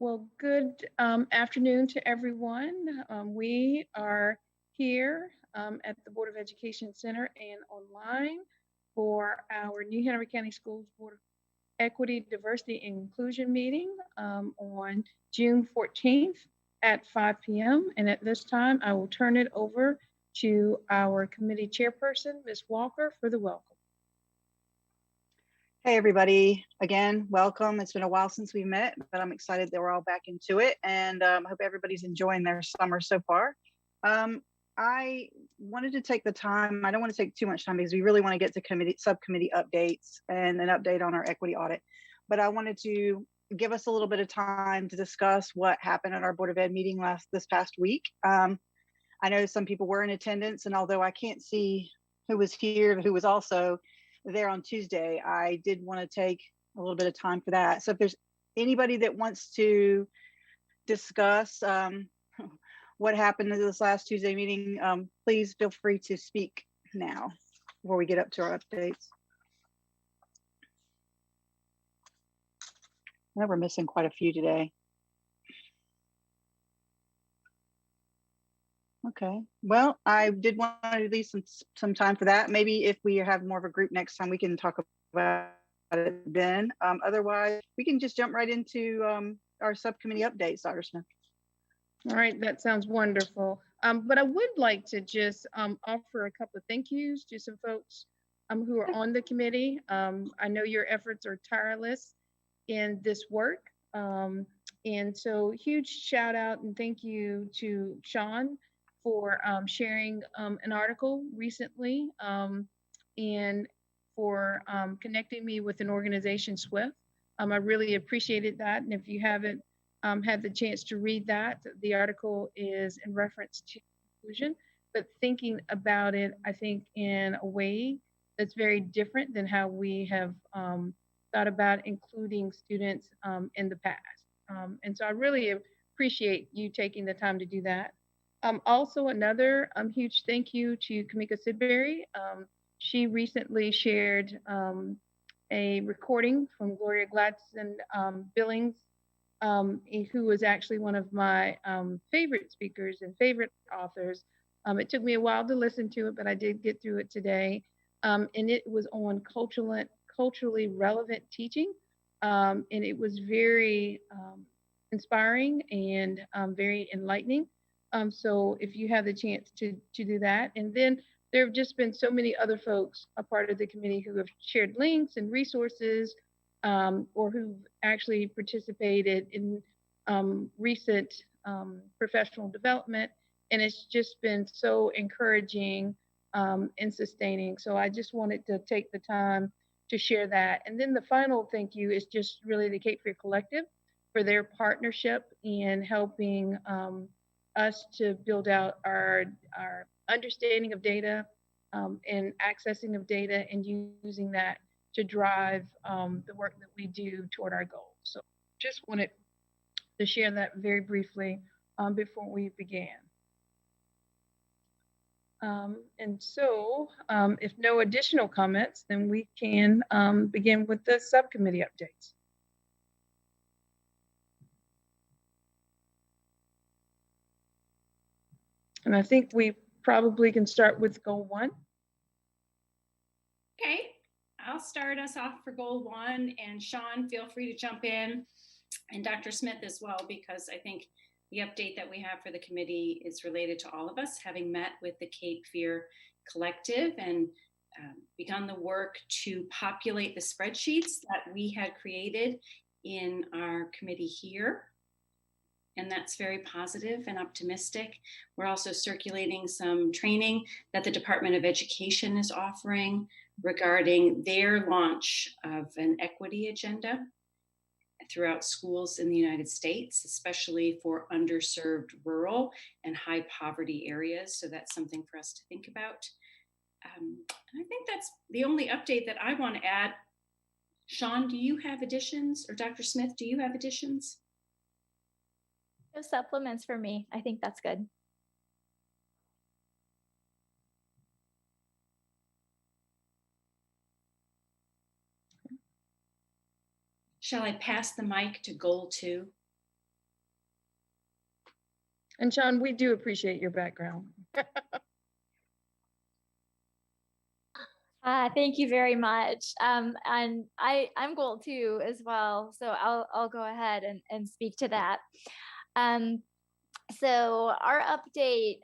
Well, good afternoon to everyone. We are here at the Board of Education Center and online for our New Hanover County Schools Board of Equity, Diversity, and Inclusion meeting on June 14th at 5 p.m. And at this time, I will turn it over to our committee chairperson, Ms. Walker, for the welcome. Hey, everybody. Again, welcome. It's been a while since we met, but I'm excited that we're all back into it, and I hope everybody's enjoying their summer so far. I wanted to take the time. I don't want to take too much time because we really want to get to subcommittee updates and an update on our equity audit. But I wanted to give us a little bit of time to discuss what happened at our Board of Ed meeting this past week. I know some people were in attendance, and although I can't see who was here, who was also there on Tuesday, I did want to take a little bit of time for that. So if there's anybody that wants to discuss what happened in this last Tuesday meeting, please feel free to speak now before we get up to our updates. I know we're missing quite a few today. Okay, well, I did want to leave some time for that. Maybe if we have more of a group next time, we can talk about it then. Otherwise, we can just jump right into our subcommittee updates, Dr. Smith. All right, that sounds wonderful. But I would like to just offer a couple of thank yous to some folks who are on the committee. I know your efforts are tireless in this work. And so huge shout out and thank you to Sean for sharing an article recently and for connecting me with an organization, SWIFT. I really appreciated that. And if you haven't had the chance to read that, the article is in reference to inclusion, but thinking about it, I think, in a way that's very different than how we have thought about including students in the past. And so I really appreciate you taking the time to do that. Also, another huge thank you to Kamika Sidbury. She recently shared a recording from Gloria Gladson Billings, who was actually one of my favorite speakers and favorite authors. It took me a while to listen to it, but I did get through it today. And it was on culturally relevant teaching. And it was very inspiring and very enlightening. So if you have the chance to do that. And then there have just been so many other folks a part of the committee who have shared links and resources or who've actually participated in recent professional development. And it's just been so encouraging and sustaining. So I just wanted to take the time to share that. And then the final thank you is just really the Cape Fear Collective for their partnership in helping us to build out our understanding of data and accessing of data and using that to drive the work that we do toward our goals. So just wanted to share that very briefly before we began. And so if no additional comments, then we can begin with the subcommittee updates. And I think we probably can start with goal 1. Okay, I'll start us off for goal 1, and Sean, feel free to jump in, and Dr. Smith as well, because I think the update that we have for the committee is related to all of us, having met with the Cape Fear Collective and begun the work to populate the spreadsheets that we had created in our committee here. And that's very positive and optimistic. We're also circulating some training that the Department of Education is offering regarding their launch of an equity agenda throughout schools in the United States, especially for underserved rural and high poverty areas. So that's something for us to think about. And I think that's the only update that I want to add. Sean, do you have additions? Or Dr. Smith, do you have additions? No supplements for me. I think that's good. Shall I pass the mic to goal 2? And Sean, we do appreciate your background. Thank you very much. And I'm goal 2 as well, so I'll go ahead and speak to that. So our update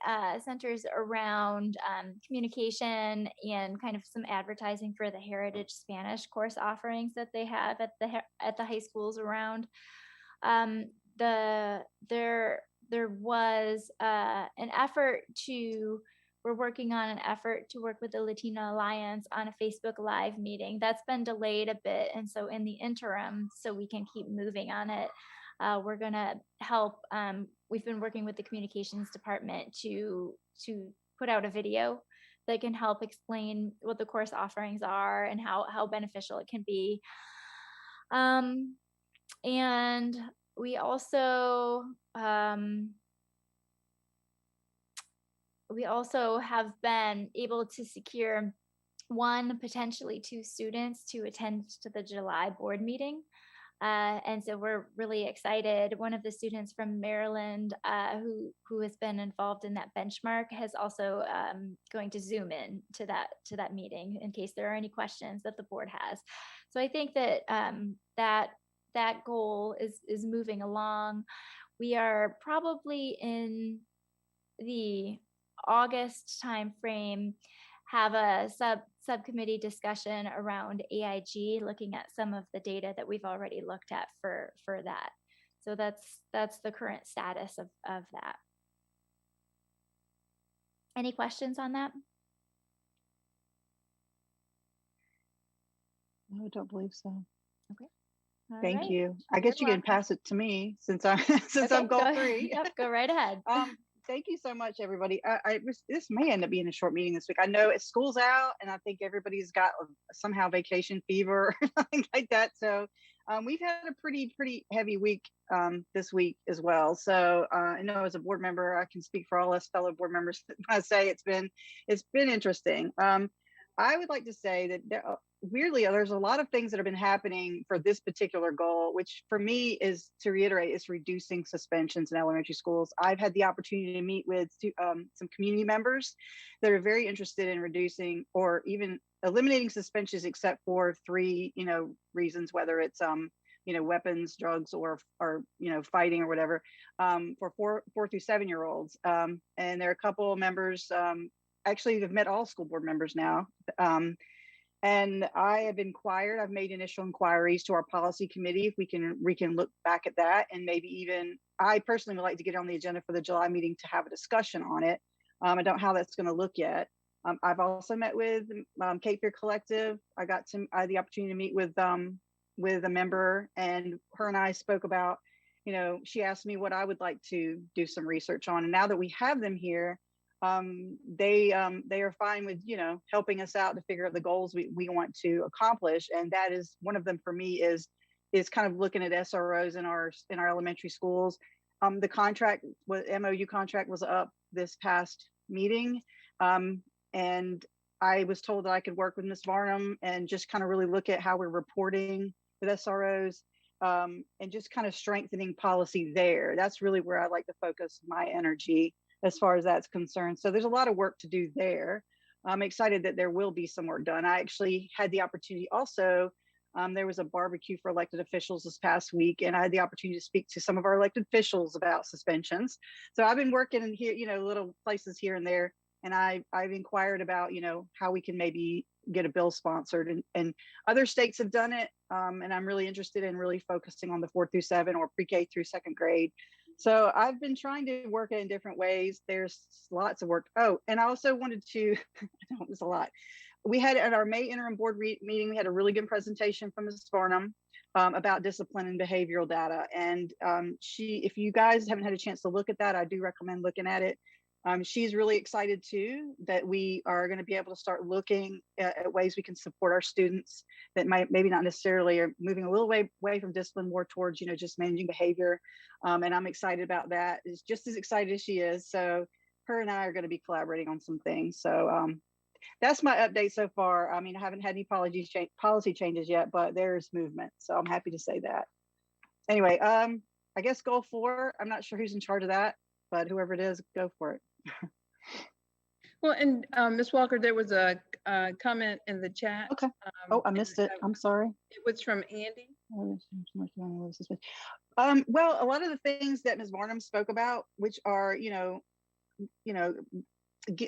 centers around communication and kind of some advertising for the Heritage Spanish course offerings that they have at the high schools around. There was an effort to. We're working on an effort to work with the Latina Alliance on a Facebook Live meeting. That's been delayed a bit, and so in the interim, so we can keep moving on it, we're going to help. We've been working with the communications department to put out a video that can help explain what the course offerings are and how beneficial it can be. And we also have been able to secure 1, potentially 2 students to attend to the July board meeting. And so we're really excited. One of the students from Maryland who has been involved in that benchmark has also going to Zoom in to that meeting in case there are any questions that the board has. So I think that that goal is moving along. We are probably in the August timeframe have a subcommittee discussion around AIG, looking at some of the data that we've already looked at for that. So that's the current status of that. Any questions on that? No, I don't believe so. Okay. Thank right. you. I guess you can pass it to me since I'm I'm goal 3. Yep, go right ahead. Thank you so much, everybody. This may end up being a short meeting this week. I know it's school's out, and I think everybody's got somehow vacation fever or something like that. So we've had a pretty heavy week this week as well. So I know as a board member, I can speak for all us fellow board members. I say it's been interesting. I would like to say that weirdly, there's a lot of things that have been happening for this particular goal, which for me is, to reiterate, is reducing suspensions in elementary schools. I've had the opportunity to meet with some community members that are very interested in reducing or even eliminating suspensions, except for 3, reasons, whether it's, weapons, drugs, or fighting or whatever, for 4 through 7-year-olds. And there are a couple of members, actually, they've met all school board members now. And I have I've made initial inquiries to our policy committee if we can look back at that, and maybe even I personally would like to get on the agenda for the July meeting to have a discussion on it. I don't know how that's going to look yet. I've also met with Cape Fear Collective. I had the opportunity to meet with a member, and her and I spoke about, she asked me what I would like to do some research on, and now that we have them here, they are fine with helping us out to figure out the goals we want to accomplish, and that is one of them for me is kind of looking at SROs in our elementary schools. The contract MOU contract was up this past meeting, and I was told that I could work with Ms. Varnum and just kind of really look at how we're reporting with SROs, and just kind of strengthening policy there. That's really where I like to focus my energy as far as that's concerned. So there's a lot of work to do there. I'm excited that there will be some work done. I actually had the opportunity also, there was a barbecue for elected officials this past week, and I had the opportunity to speak to some of our elected officials about suspensions. So I've been working in here, little places here and there, and I've inquired about, how we can maybe get a bill sponsored, and other states have done it. And I'm really interested in really focusing on the 4 through 7 or pre-K through 2nd grade. So I've been trying to work it in different ways. There's lots of work. Oh, and I also wanted to, it was a lot. We had at our May interim board meeting, we had a really good presentation from Ms. Farnham about discipline and behavioral data. And if you guys haven't had a chance to look at that, I do recommend looking at it. She's really excited too that we are going to be able to start looking at ways we can support our students that maybe not necessarily are moving a little way from discipline, more towards just managing behavior. And I'm excited about that. Is just as excited as she is. So her and I are going to be collaborating on some things. So that's my update so far. I mean, I haven't had any policy changes yet, but there's movement. So I'm happy to say that. Anyway, I guess goal 4. I'm not sure who's in charge of that. but whoever it is, go for it. Well, and Ms. Walker, there was a comment in the chat. Okay. Oh, I and missed it. I'm sorry. It was from Andy. Well, a lot of the things that Ms. Barnum spoke about, which are,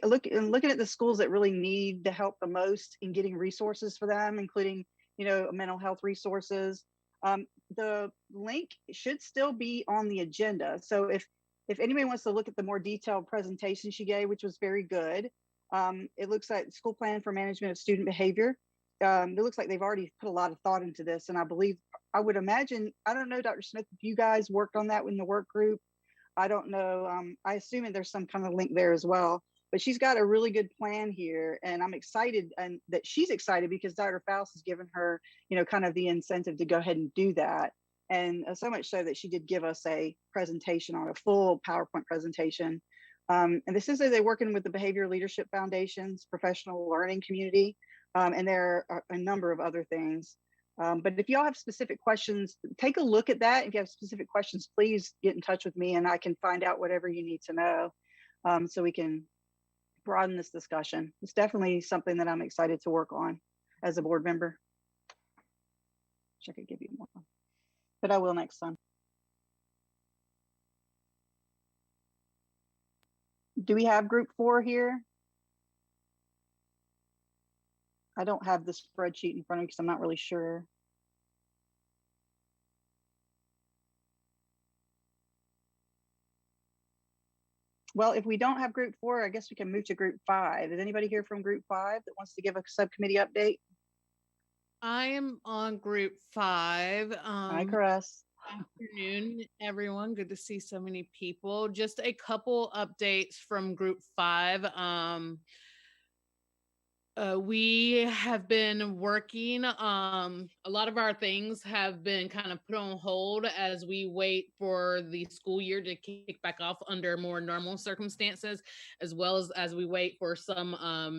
looking at the schools that really need the help the most in getting resources for them, including, mental health resources. The link should still be on the agenda. So if anybody wants to look at the more detailed presentation she gave, which was very good, it looks like School Plan for Management of Student Behavior. It looks like they've already put a lot of thought into this, and I would imagine, I don't know, Dr. Smith, if you guys worked on that in the work group. I don't know. I assume there's some kind of link there as well. But she's got a really good plan here, and I'm excited, and that she's excited because Dr. Faust has given her, kind of the incentive to go ahead and do that. And so much so that she did give us a presentation on a full PowerPoint presentation. And this is they're working with the Behavior Leadership Foundation's professional learning community, and there are a number of other things. But if y'all have specific questions, take a look at that. If you have specific questions, please get in touch with me and I can find out whatever you need to know, so we can broaden this discussion. It's definitely something that I'm excited to work on as a board member. Wish I could give you more, but I will next time. Do we have group 4 here? I don't have the spreadsheet in front of me because I'm not really sure. Well, if we don't have group 4, I guess we can move to group 5. Is anybody here from group 5 that wants to give a subcommittee update? I am on group 5. Hi, Caress. Afternoon, everyone. Good to see so many people. Just a couple updates from group 5. We have been working, a lot of our things have been kind of put on hold as we wait for the school year to kick back off under more normal circumstances, as well as we wait for some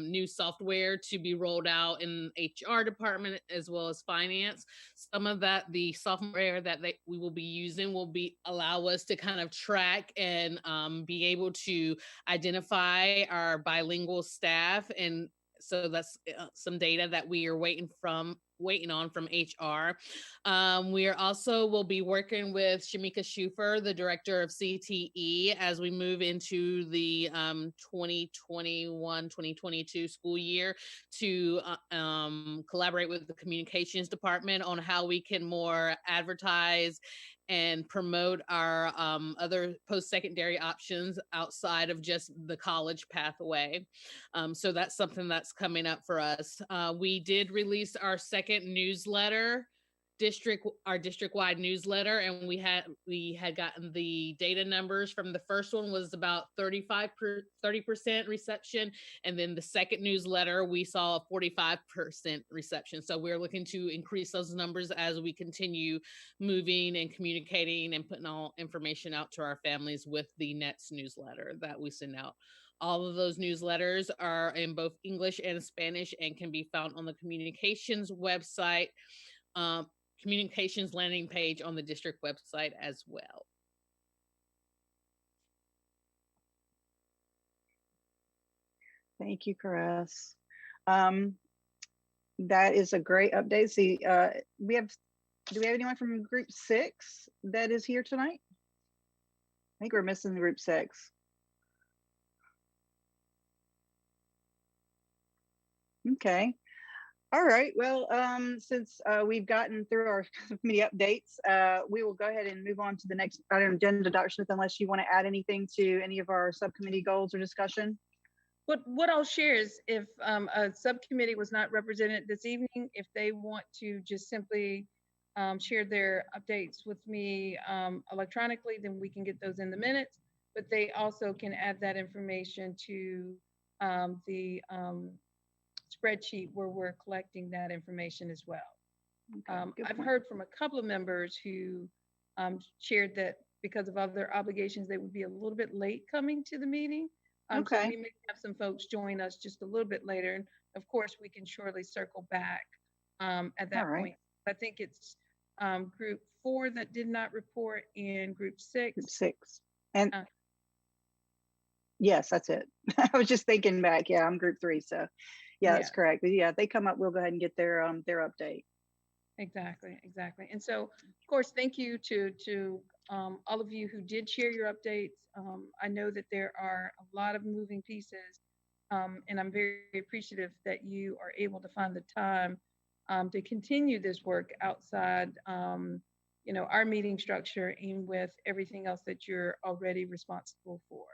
new software to be rolled out in HR department as well as finance. Some of that, the software that we will be using will allow us to kind of track and be able to identify our bilingual staff, and so that's some data that we are waiting on from HR. We are also will be working with Shamika Schufer, the director of CTE, as we move into the 2021-2022 school year to collaborate with the communications department on how we can more advertise and promote our other post-secondary options outside of just the college pathway. So that's something that's coming up for us. We did release our second newsletter, our district-wide newsletter, and we had gotten the data numbers from the first one was about 30% reception, and then the second newsletter we saw a 45% reception. So we're looking to increase those numbers as we continue moving and communicating and putting all information out to our families with the next newsletter that we send out. All of those newsletters are in both English and Spanish and can be found on the communications website, communications landing page on the district website as well. Thank you, Caress. That is a great update. See, do we have anyone from group 6 that is here tonight? I think we're missing group 6. Okay. All right. Well, since we've gotten through our committee updates, we will go ahead and move on to the next item on agenda, Dr. Smith, unless you want to add anything to any of our subcommittee goals or discussion. What I'll share is if a subcommittee was not represented this evening, if they want to just simply share their updates with me electronically, then we can get those in the minutes. But they also can add that information to the spreadsheet where we're collecting that information as well. Okay, I've heard from a couple of members who shared that because of other obligations, they would be a little bit late coming to the meeting. Okay. So we may have some folks join us just a little bit later. And of course, we can surely circle back at that point. I think it's group 4 that did not report and group 6. Group 6. And Yes, that's it. I was just thinking back. Yeah, I'm group 3. So yeah, that's Yeah. correct. But yeah, they come up, we'll go ahead and get their update. Exactly, exactly. And so, of course, thank you to all of you who did share your updates. I know that there are a lot of moving pieces, and I'm very appreciative that you are able to find the time to continue this work outside, our meeting structure and with everything else that you're already responsible for.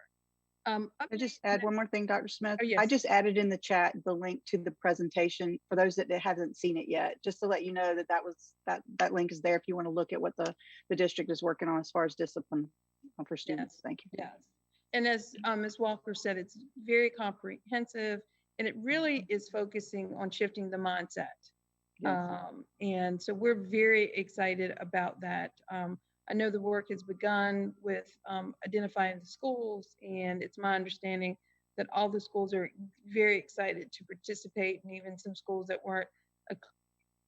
I just Updates add one more thing, Dr. Smith. Oh, I yes. just added in the chat the link to the presentation for those that haven't seen it yet, just to let you know that link is there if you want to look at what the district is working on as far as discipline for students. Yes, Thank you. yes. And as Ms. Walker said, it's very comprehensive and it really is focusing on shifting the mindset. Yes. And so we're very excited about that. I know the work has begun with identifying the schools, and it's my understanding that all the schools are very excited to participate, and even some schools that weren't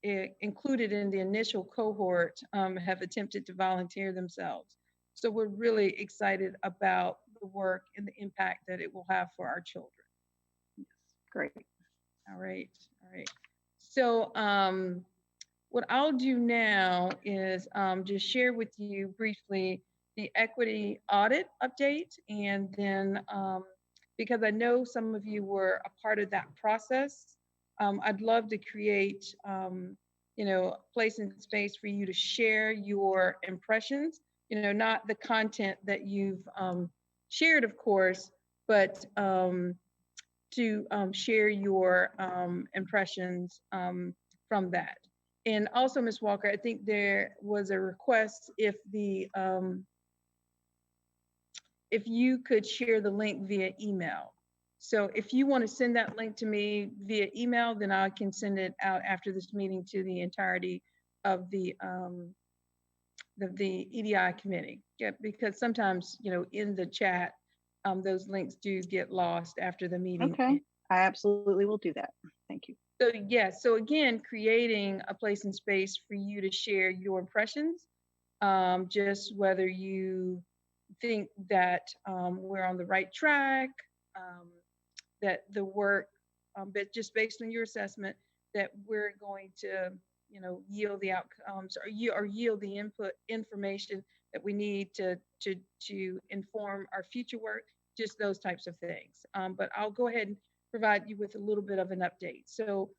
included in the initial cohort have attempted to volunteer themselves. So we're really excited about the work and the impact that it will have for our children. Yes. Great. All right, all right. So what I'll do now is just share with you briefly the equity audit update, and then because I know some of you were a part of that process, I'd love to create place and space for you to share your impressions, not the content that you've shared, of course, but to share your impressions from that. And also, Ms. Walker, I think there was a request if you could share the link via email. So if you want to send that link to me via email, then I can send it out after this meeting to the entirety of the EDI committee. Yeah, because sometimes, in the chat, those links do get lost after the meeting. Okay. I absolutely will do that. Thank you. So yes, so again, creating a place and space for you to share your impressions, just whether you think that we're on the right track, that the work, but just based on your assessment, that we're going to, yield the outcomes or yield the information that we need to inform our future work, just those types of things. But I'll go ahead and provide you with a little bit of an update. So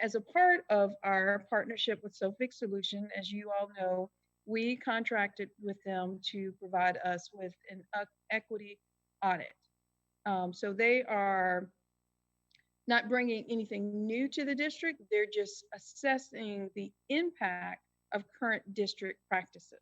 as a part of our partnership with SoFix Solution, as you all know, we contracted with them to provide us with an equity audit. So they are not bringing anything new to the district. They're just assessing the impact of current district practices.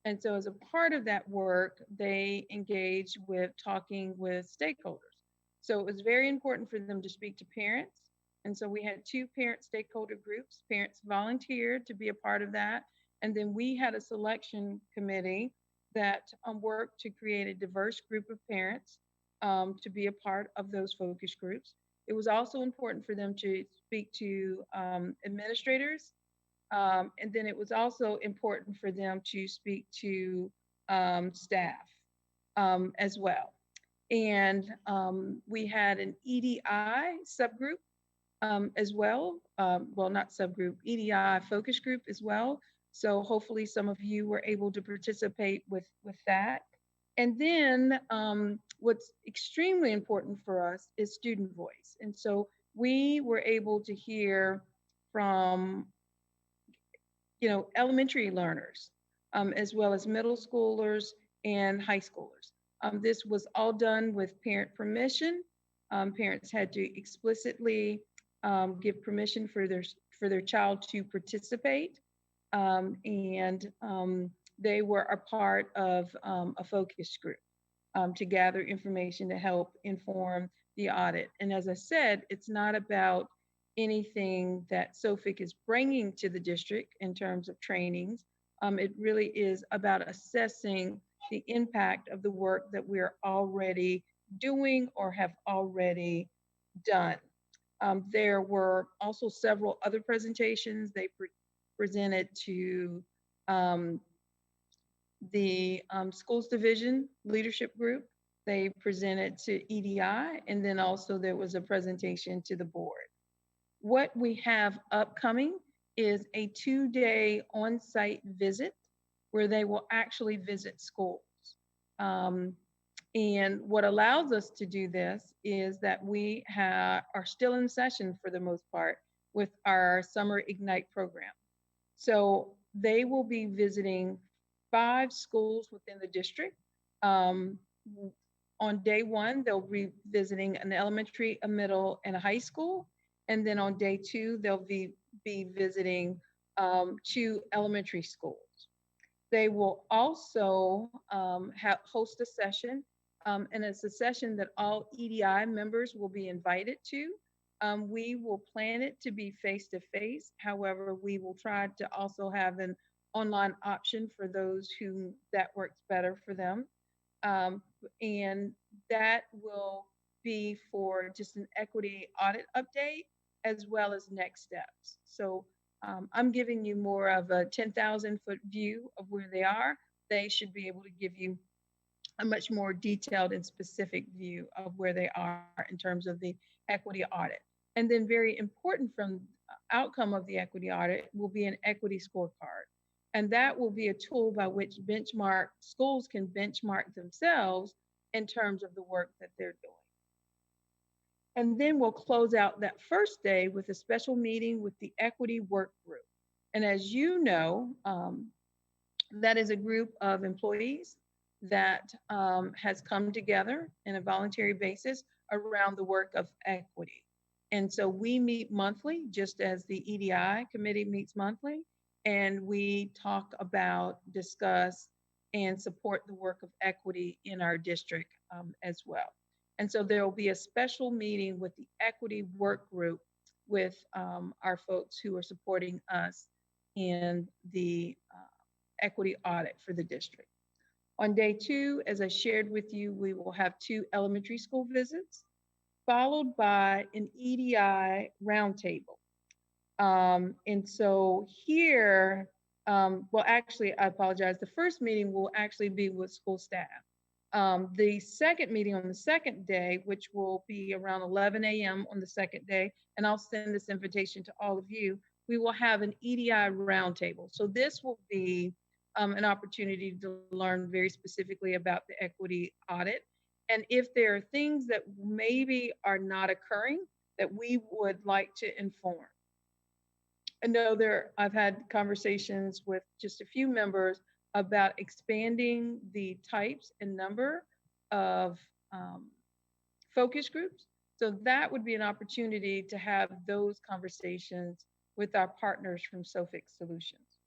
And so as a part of that work, they engage with talking with stakeholders. So it was very important for them to speak to parents. And so we had 2 parent stakeholder groups. Parents volunteered to be a part of that. And then we had a selection committee that worked to create a diverse group of parents to be a part of those focus groups. It was also important for them to speak to administrators. And then it was also important for them to speak to staff as well. And we had an EDI subgroup as well. Well, not subgroup, EDI focus group as well. So hopefully some of you were able to participate with that. And then what's extremely important for us is student voice. And so we were able to hear from, elementary learners, as well as middle schoolers and high schoolers. This was all done with parent permission. Parents had to explicitly give permission for their child to participate. And they were a part of a focus group to gather information to help inform the audit. And as I said, it's not about anything that SOFIC is bringing to the district in terms of trainings. It really is about assessing the impact of the work that we're already doing or have already done. There were also several other presentations. They presented to the schools division leadership group. They presented to EDI, and then also there was a presentation to the board. What we have upcoming is a 2-day on-site visit where they will actually visit schools. And what allows us to do this is that we are still in session for the most part with our Summer Ignite program. So they will be visiting 5 schools within the district. On day 1, they'll be visiting an elementary, a middle, and a high school. And then on day 2, they'll be visiting 2 elementary schools. They will also host a session, and it's a session that all EDI members will be invited to. We will plan it to be face-to-face. However, we will try to also have an online option for those who that works better for them. And that will be for just an equity audit update as well as next steps. So I'm giving you more of a 10,000-foot view of where they are. They should be able to give you a much more detailed and specific view of where they are in terms of the equity audit. And then very important from outcome of the equity audit will be an equity scorecard. And that will be a tool by which schools can benchmark themselves in terms of the work that they're doing. And then we'll close out that first day with a special meeting with the equity work group. And as you know, that is a group of employees that has come together in a voluntary basis around the work of equity. And so we meet monthly, just as the EDI committee meets monthly, and we talk about, discuss, and support the work of equity in our district as well. And so there will be a special meeting with the equity work group with our folks who are supporting us in the equity audit for the district. On day 2, as I shared with you, we will have 2 elementary school visits, followed by an EDI roundtable. And so here, well, actually, I apologize. The first meeting will actually be with school staff. The second meeting on the second day, which will be around 11 a.m. on the second day, and I'll send this invitation to all of you, we will have an EDI roundtable. So this will be an opportunity to learn very specifically about the equity audit. And if there are things that maybe are not occurring that we would like to inform. I know I've had conversations with just a few members about expanding the types and number of focus groups. So that would be an opportunity to have those conversations with our partners from SOFIX Solutions.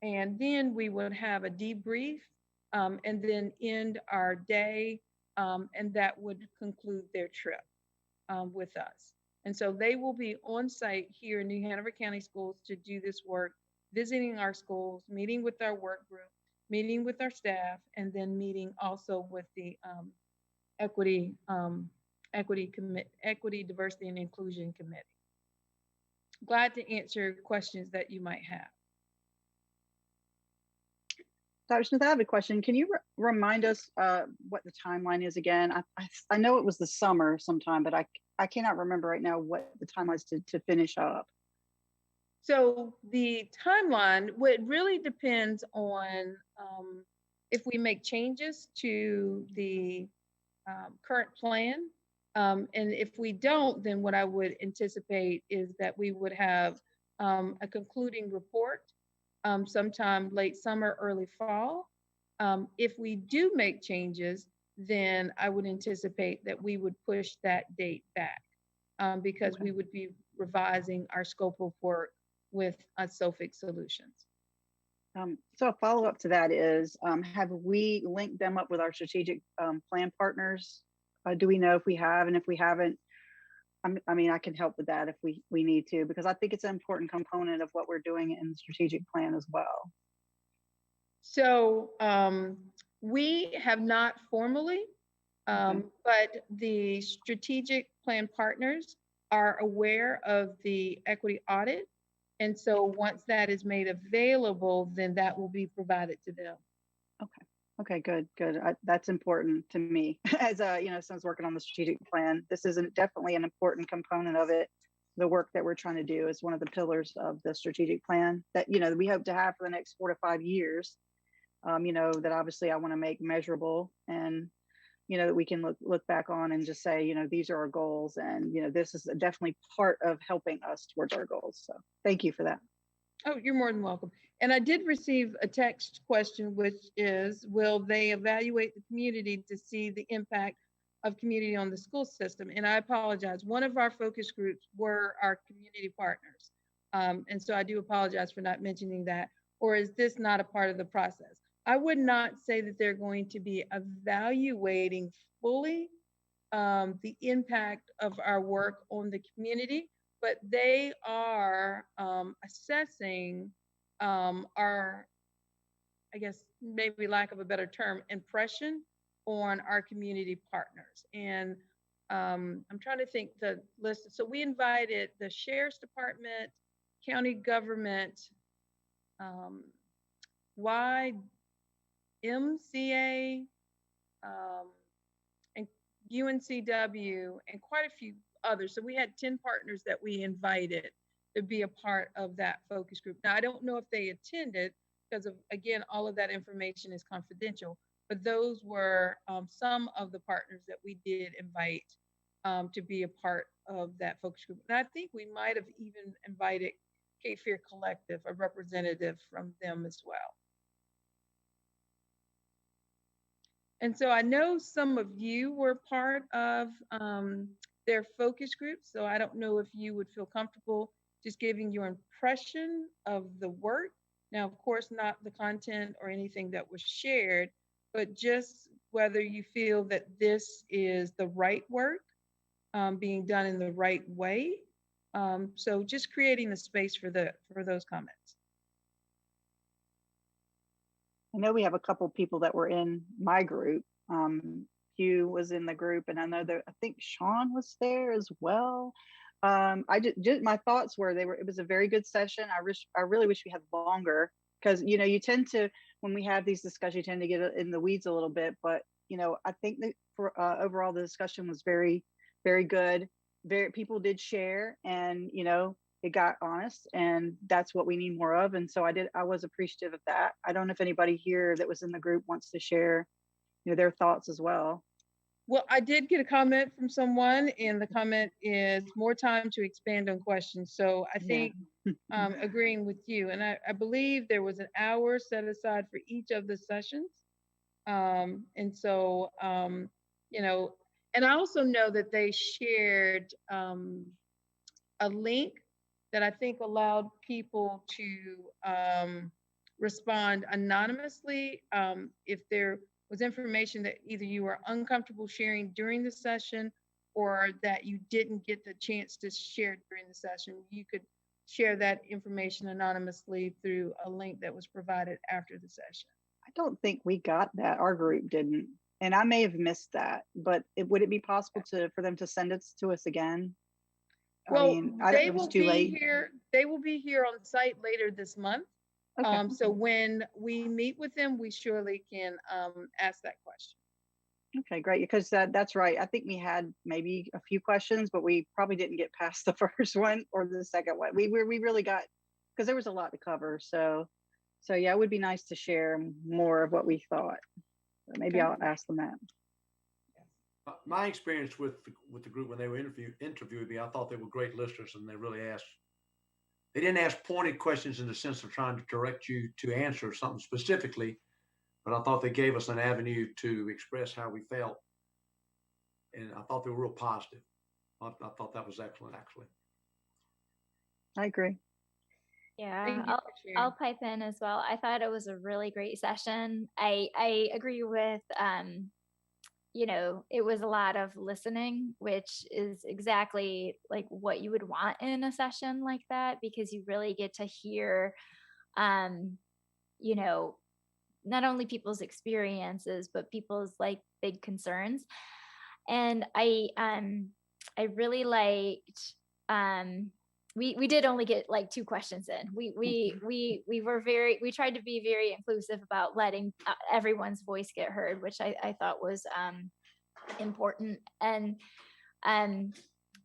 And then we would have a debrief and then end our day, and that would conclude their trip with us. And so they will be on site here in New Hanover County Schools to do this work, visiting our schools, meeting with our work group, meeting with our staff, and then meeting also with the equity, diversity, and inclusion committee. Glad to answer questions that you might have. Dr. Smith, I have a question. Can you remind us what the timeline is again? I know it was the summer sometime, but I cannot remember right now what the timeline is to finish up. So the timeline, it really depends on if we make changes to the current plan. And if we don't, then what I would anticipate is that we would have a concluding report sometime late summer, early fall. If we do make changes, then I would anticipate that we would push that date back because we would be revising our scope of work with SOFIX Solutions. So a follow-up to that is, have we linked them up with our strategic plan partners? Do we know if we have, and if we haven't, I mean, I can help with that if we need to, because I think it's an important component of what we're doing in the strategic plan as well. So we have not formally, but the strategic plan partners are aware of the equity audit. And so once that is made available, then that will be provided to them. Okay, good, good. That's important to me as someone's working on the strategic plan. This is definitely an important component of it. The work that we're trying to do is one of the pillars of the strategic plan that, we hope to have for the next 4 to 5 years. That obviously I want to make measurable, and, that we can look back on and just say, these are our goals. And, this is definitely part of helping us towards our goals. So thank you for that. Oh, you're more than welcome. And I did receive a text question, which is, will they evaluate the community to see the impact of community on the school system? And I apologize. One of our focus groups were our community partners. And so I do apologize for not mentioning that. Or is this not a part of the process? I would not say that they're going to be evaluating fully the impact of our work on the community, but they are assessing our, I guess, maybe lack of a better term, impression on our community partners. And I'm trying to think the list. So we invited the Sheriff's Department, county government, YMCA, and UNCW, and quite a few others. So we had 10 partners that we invited to be a part of that focus group. Now, I don't know if they attended because of, again, all of that information is confidential, but those were some of the partners that we did invite to be a part of that focus group. And I think we might have even invited Cape Fear Collective, a representative from them as well. And so I know some of you were part of their focus group. So I don't know if you would feel comfortable just giving your impression of the work. Now, of course, not the content or anything that was shared, but just whether you feel that this is the right work being done in the right way. So just creating the space for those comments. I know we have a couple people that were in my group. Hugh was in the group, and I know that I think Sean was there as well. I just my thoughts were it was a very good session. I really wish we had longer, because you tend to, when we have these discussions, you tend to get in the weeds a little bit. But I think that for overall the discussion was very, very good. People did share, and it got honest, and that's what we need more of. And so I was appreciative of that. I don't know if anybody here that was in the group wants to share their thoughts as well. Well, I did get a comment from someone, and the comment is more time to expand on questions. So I think agreeing with you, and I believe there was an hour set aside for each of the sessions. And so, and I also know that they shared a link that I think allowed people to respond anonymously if there was information that either you were uncomfortable sharing during the session or that you didn't get the chance to share during the session. You could share that information anonymously through a link that was provided after the session. I don't think we got that. Our group didn't. And I may have missed that, but would it be possible for them to send it to us again? Well, it was too late. They will be here on site later this month. Okay. So when we meet with them, we surely can ask that question. Okay, great. Because that's right. I think we had maybe a few questions, but we probably didn't get past the first one or the second one. We really got, because there was a lot to cover. So yeah, it would be nice to share more of what we thought. So maybe I'll ask them that. My experience with the group when they were interviewing me, I thought they were great listeners, and they didn't ask pointed questions in the sense of trying to direct you to answer something specifically, but I thought they gave us an avenue to express how we felt, and I thought they were real positive. I thought that was excellent, actually. I agree. Yeah, I'll pipe in as well. I thought it was a really great session. I agree with it was a lot of listening, which is exactly like what you would want in a session like that, because you really get to hear not only people's experiences, but people's like big concerns. And I really liked we did only get like 2 questions in. We tried to be very inclusive about letting everyone's voice get heard, which I thought was important. And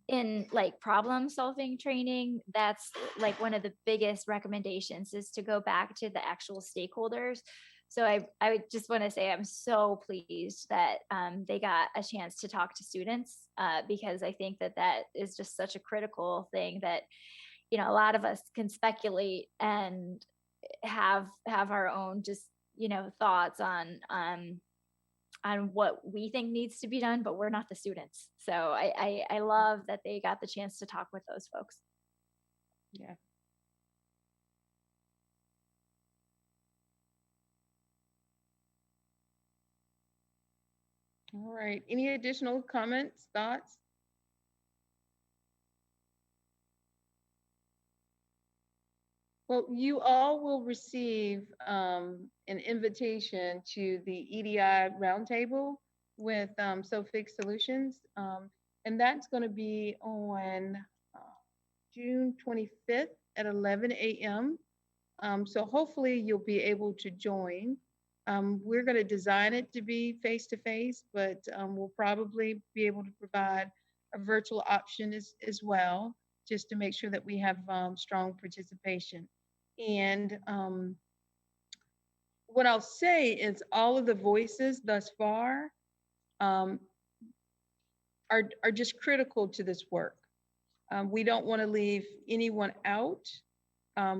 in like problem solving training, that's like one of the biggest recommendations is to go back to the actual stakeholders. So I just want to say I'm so pleased that they got a chance to talk to students, because I think that is just such a critical thing that, you know, a lot of us can speculate and have our own just, you know, thoughts on what we think needs to be done, but we're not the students. So I love that they got the chance to talk with those folks. Yeah. All right. Any additional comments, thoughts? Well, you all will receive an invitation to the EDI roundtable with SoFix Solutions. And that's going to be on June 25th at 11 a.m. So hopefully you'll be able to join. We're going to design it to be face-to-face, but we'll probably be able to provide a virtual option as well, just to make sure that we have strong participation. And what I'll say is all of the voices thus far are just critical to this work. We don't want to leave anyone out.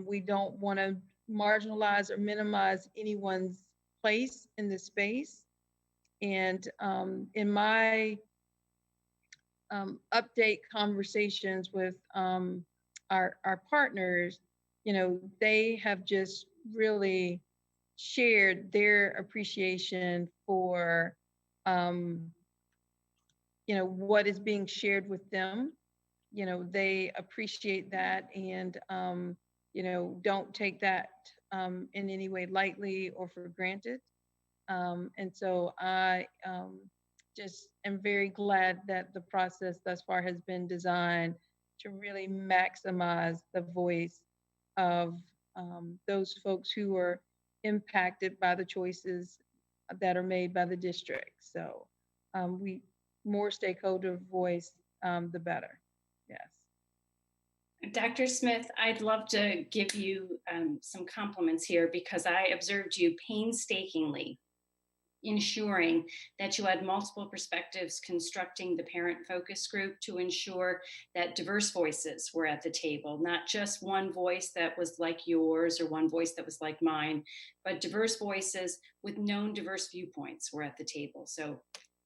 We don't want to marginalize or minimize anyone's place in this space. And in my update conversations with our partners, you know, they have just really shared their appreciation for, you know, what is being shared with them. You know, they appreciate that and, you know, don't take that in any way lightly or for granted. And so I just am very glad that the process thus far has been designed to really maximize the voice of those folks who are impacted by the choices that are made by the district. So more stakeholder voice, the better. Yes. Dr. Smith, I'd love to give you some compliments here because I observed you painstakingly ensuring that you had multiple perspectives, constructing the parent focus group to ensure that diverse voices were at the table, not just one voice that was like yours or one voice that was like mine, but diverse voices with known diverse viewpoints were at the table. So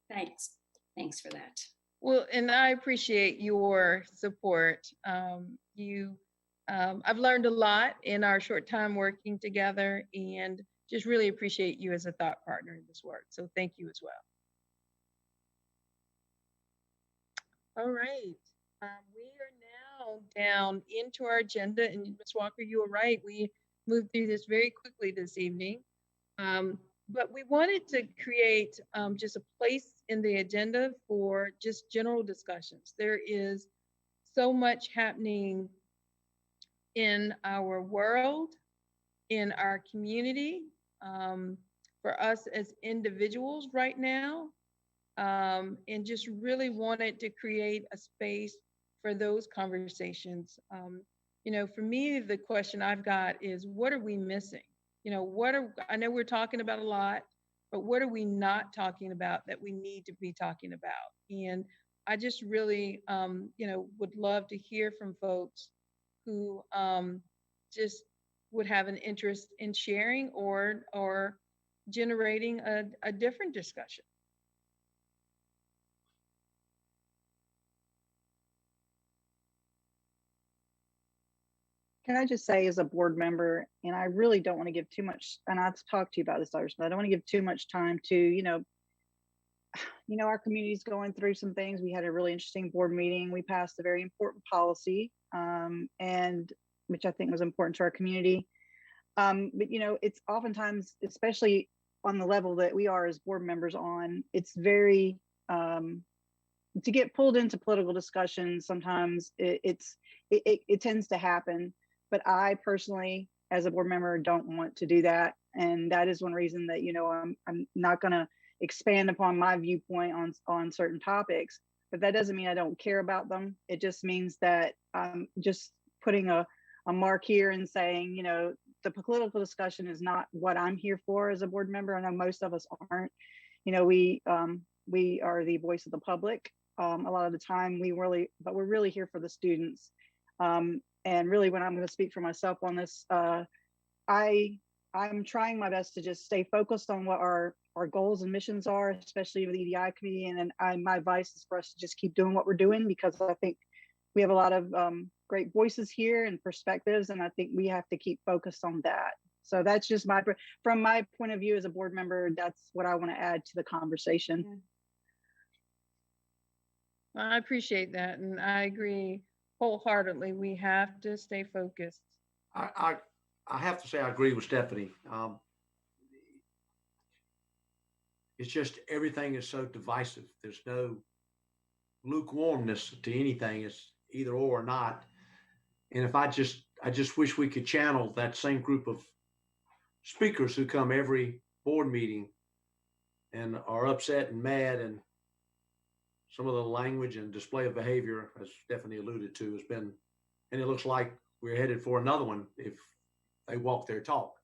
thanks for that. Well, and I appreciate your support. I've learned a lot in our short time working together and just really appreciate you as a thought partner in this work. So thank you as well. All right. We are now down into our agenda, and Ms. Walker, you were right. We moved through this very quickly this evening. But we wanted to create just a place in the agenda for just general discussions. There is so much happening in our world, in our community, for us as individuals right now, and just really wanted to create a space for those conversations. You know, for me, the question I've got is, what are we missing? You know, I know we're talking about a lot, but what are we not talking about that we need to be talking about? And I just really, you know, would love to hear from folks who just would have an interest in sharing or generating a different discussion. Can I just say, as a board member, and I really don't want to give too much, and I've talked to you about this, Dr. Smith, I don't want to give too much time to, you know, our community's going through some things. We had a really interesting board meeting. We passed a very important policy, and which I think was important to our community. But, you know, it's oftentimes, especially on the level that we are as board members on, it's very to get pulled into political discussions, sometimes it tends to happen. But I personally, as a board member, don't want to do that. And that is one reason that, I'm not going to expand upon my viewpoint on certain topics. But that doesn't mean I don't care about them. It just means that I'm just putting a mark here and saying, the political discussion is not what I'm here for as a board member. I know most of us aren't. We are the voice of the public. A lot of the time but we're really here for the students. And really, when I'm going to speak for myself on this, I'm trying my best to just stay focused on what our goals and missions are, especially with the EDI committee. And then my advice is for us to just keep doing what we're doing, because I think we have a lot of great voices here and perspectives, and I think we have to keep focused on that. So that's just from my point of view as a board member, that's what I want to add to the conversation. I appreciate that, and I agree wholeheartedly. We have to stay focused. I have to say I agree with Stephanie. It's just everything is so divisive. There's no lukewarmness to anything. It's either or not. And if I just wish we could channel that same group of speakers who come every board meeting and are upset and mad, and some of the language and display of behavior, as Stephanie alluded to, has been, and it looks like we're headed for another one if they walk their talk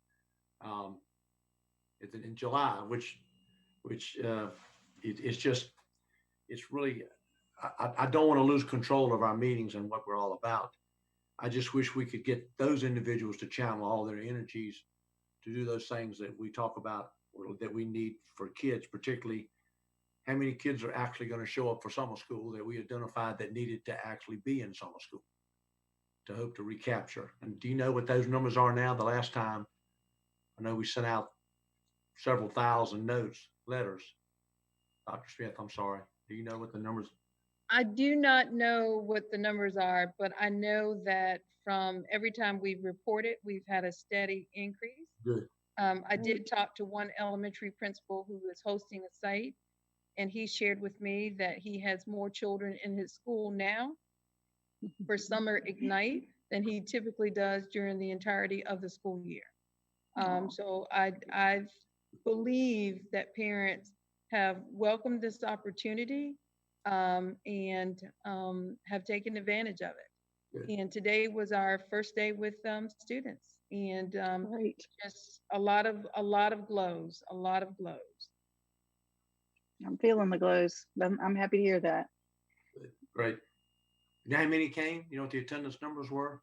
in July, which it's really, I don't want to lose control of our meetings and what we're all about. I just wish we could get those individuals to channel all their energies to do those things that we talk about, or that we need for kids, particularly how many kids are actually going to show up for summer school that we identified that needed to actually be in summer school to hope to recapture. And do you know what those numbers are now? The last time, I know we sent out several thousand letters. Dr. Smith, I'm sorry. Do you know what the numbers? I do not know what the numbers are, but I know that from every time we've reported, we've had a steady increase. Good. I did talk to one elementary principal who is hosting a site, and he shared with me that he has more children in his school now for Summer Ignite than he typically does during the entirety of the school year. So I believe that parents have welcomed this opportunity and have taken advantage of it. Good. And today was our first day with students, and just a lot of glows. I'm feeling the glows. I'm happy to hear that. Great. You know how many came? You know what the attendance numbers were?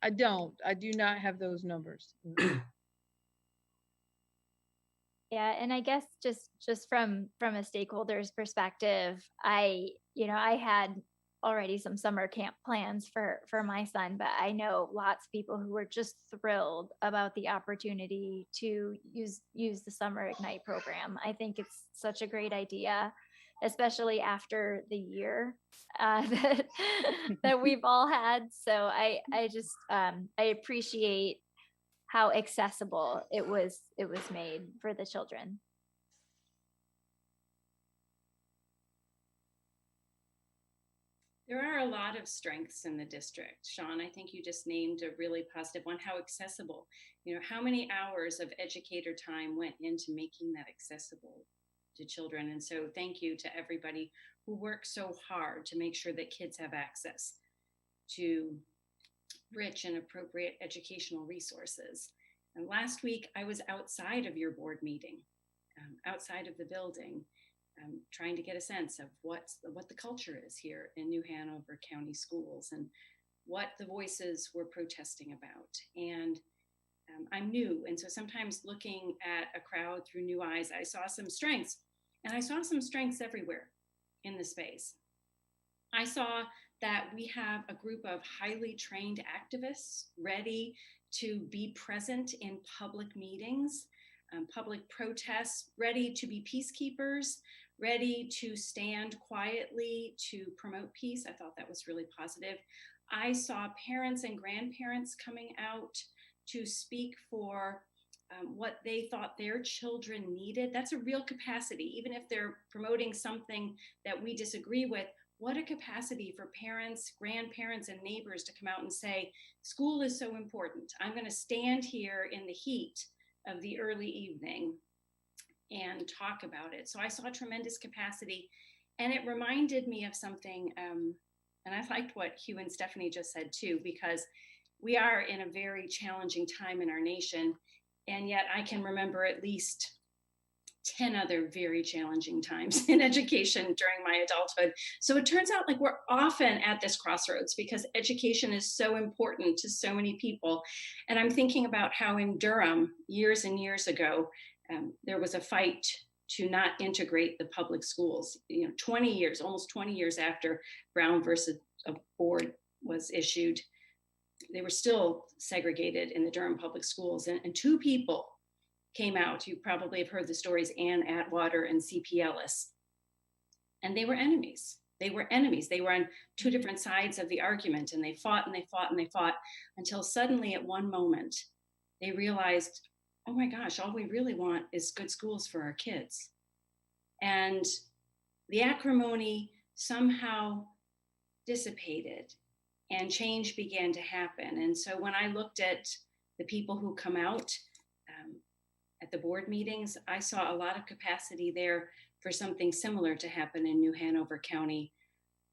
I don't. I do not have those numbers. Yeah, and I guess just from a stakeholder's perspective, I had already some summer camp plans for my son, but I know lots of people who were just thrilled about the opportunity to use the Summer Ignite program. I think it's such a great idea, especially after the year that we've all had. So I appreciate how accessible it was made for the children. There are a lot of strengths in the district. Sean, I think you just named a really positive one, how accessible. How many hours of educator time went into making that accessible to children? And so thank you to everybody who worked so hard to make sure that kids have access to rich and appropriate educational resources. And last week, I was outside of your board meeting, outside of the building, trying to get a sense of what the culture is here in New Hanover County Schools and what the voices were protesting about. And I'm new, and so sometimes looking at a crowd through new eyes, I saw some strengths, and I saw some strengths everywhere in the space. I saw that we have a group of highly trained activists ready to be present in public meetings, public protests, ready to be peacekeepers, ready to stand quietly to promote peace. I thought that was really positive. I saw parents and grandparents coming out to speak for what they thought their children needed. That's a real capacity, even if they're promoting something that we disagree with. What a capacity for parents, grandparents, and neighbors to come out and say, school is so important. I'm going to stand here in the heat of the early evening and talk about it. So I saw tremendous capacity, and it reminded me of something, and I liked what Hugh and Stephanie just said too, because we are in a very challenging time in our nation, and yet I can remember at least 10 other very challenging times in education during my adulthood. So it turns out like we're often at this crossroads because education is so important to so many people. And I'm thinking about how in Durham, years and years ago, there was a fight to not integrate the public schools. 20 years, almost 20 years after Brown versus Board was issued, they were still segregated in the Durham public schools. And two people came out. You probably have heard the stories, Ann Atwater and C.P. Ellis. And they were enemies. They were enemies. They were on two different sides of the argument, and they fought and they fought and they fought until suddenly at one moment, they realized, oh my gosh, all we really want is good schools for our kids. And the acrimony somehow dissipated and change began to happen. And so when I looked at the people who come out at the board meetings, I saw a lot of capacity there for something similar to happen in New Hanover County,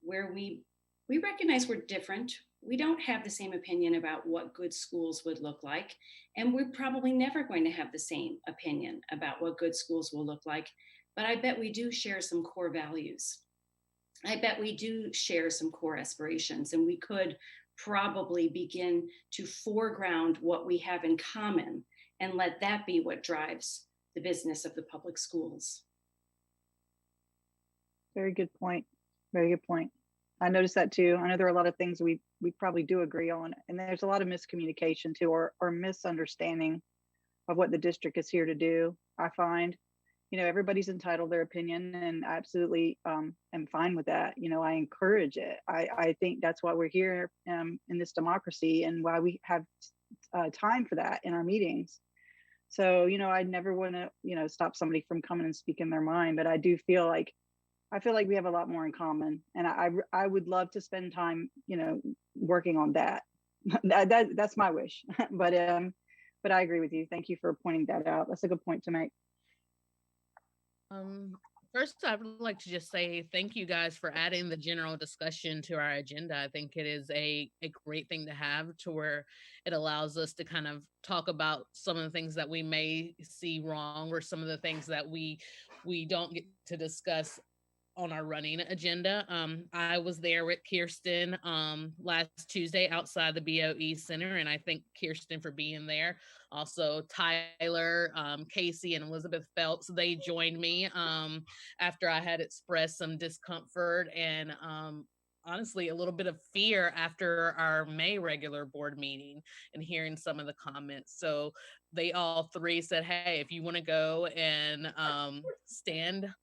where we recognize we're different. We don't have the same opinion about what good schools would look like. And we're probably never going to have the same opinion about what good schools will look like. But I bet we do share some core values. I bet we do share some core aspirations, and we could probably begin to foreground what we have in common and let that be what drives the business of the public schools. Very good point. Very good point. I noticed that too. I know there are a lot of things we probably do agree on, and there's a lot of miscommunication too, or misunderstanding of what the district is here to do. I find, everybody's entitled their opinion, and I absolutely am fine with that. I encourage it. I think that's why we're here in this democracy, and why we have time for that in our meetings. So, I never want to, stop somebody from coming and speaking their mind, but I feel like we have a lot more in common, and I would love to spend time, working on that. That's my wish. But I agree with you. Thank you for pointing that out. That's a good point to make. First, I would like to just say thank you guys for adding the general discussion to our agenda. I think it is a great thing to have, to where it allows us to kind of talk about some of the things that we may see wrong, or some of the things that we don't get to discuss on our running agenda. I was there with Kirsten last Tuesday outside the BOE Center, and I thank Kirsten for being there. Also, Tyler, Casey, and Elizabeth Phelps, they joined me after I had expressed some discomfort and honestly a little bit of fear after our May regular board meeting and hearing some of the comments. So they all three said, hey, if you want to go and stand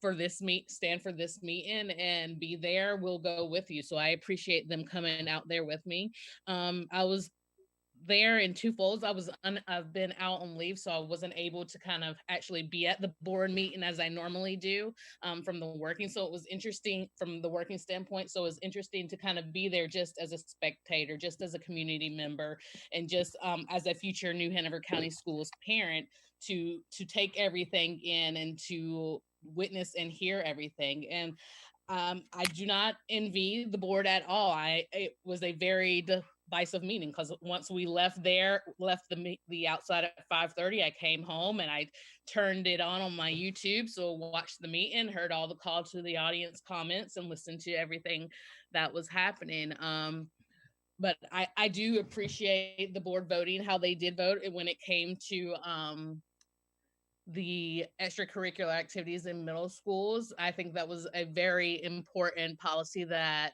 for this meeting and be there, we'll go with you. So I appreciate them coming out there with me. I was there in two folds. I've been out on leave, so I wasn't able to kind of actually be at the board meeting as I normally do from the working. So it was interesting from the working standpoint. So it was interesting to kind of be there just as a spectator, just as a community member, and just as a future New Hanover County Schools parent, to take everything in and to witness and hear everything. And I do not envy the board at all. It was a very divisive meeting, because once we left the outside at 5:30, I came home and I turned it on my YouTube. So watched the meeting, heard all the call to the audience comments, and listened to everything that was happening. But I do appreciate the board voting, how they did vote when it came to the extracurricular activities in middle schools. I think that was a very important policy that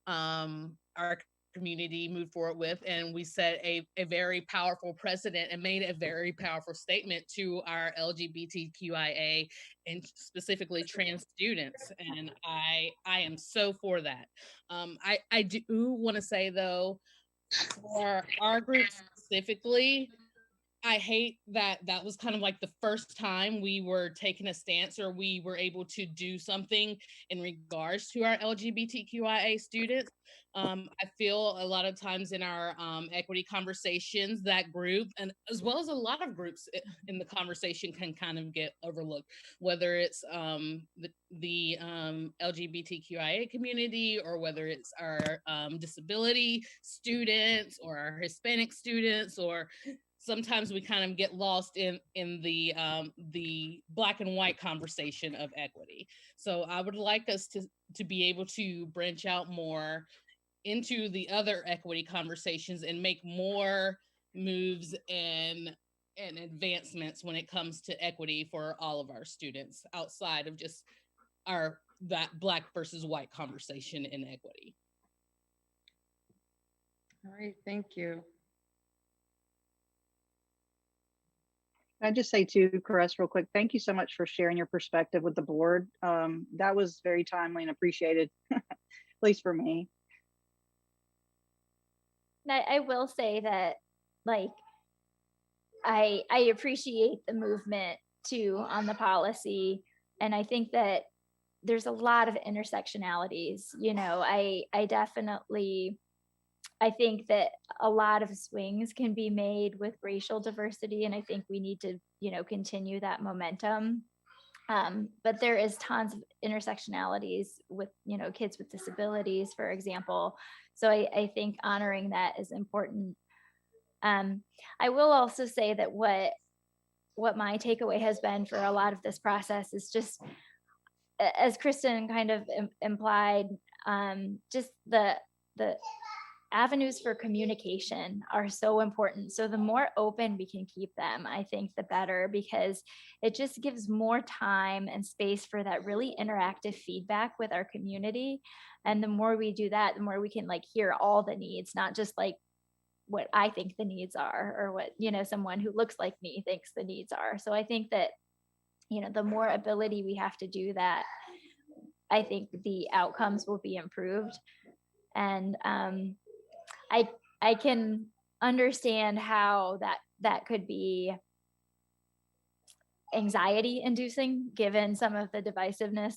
our community moved forward with, and we set a very powerful precedent and made a very powerful statement to our LGBTQIA and specifically trans students. And I am so for that. I do want to say though, for our group specifically, I hate that that was kind of like the first time we were taking a stance or we were able to do something in regards to our LGBTQIA students. I feel a lot of times in our equity conversations, that group, and as well as a lot of groups in the conversation, can kind of get overlooked, whether it's the LGBTQIA community or whether it's our disability students or our Hispanic students, or sometimes we kind of get lost in the black and white conversation of equity. So I would like us to be able to branch out more into the other equity conversations and make more moves and advancements when it comes to equity for all of our students outside of just our that black versus white conversation in equity. All right, thank you. Can I just say too, Caress, real quick, thank you so much for sharing your perspective with the board. That was very timely and appreciated, at least for me. I will say that, like, I appreciate the movement too on the policy, and I think that there's a lot of intersectionalities. You know, I definitely, I think that a lot of swings can be made with racial diversity, and I think we need to, you know, continue that momentum. But there is tons of intersectionalities with, you know, kids with disabilities, for example. So I think honoring that is important. I will also say that what my takeaway has been for a lot of this process is just, as Kristen kind of implied, just the avenues for communication are so important. So the more open we can keep them, I think the better, because it just gives more time and space for that really interactive feedback with our community. And the more we do that, the more we can like hear all the needs, not just like what I think the needs are or what, you know, someone who looks like me thinks the needs are. So I think that, you know, the more ability we have to do that, I think the outcomes will be improved. And I can understand how that could be anxiety inducing given some of the divisiveness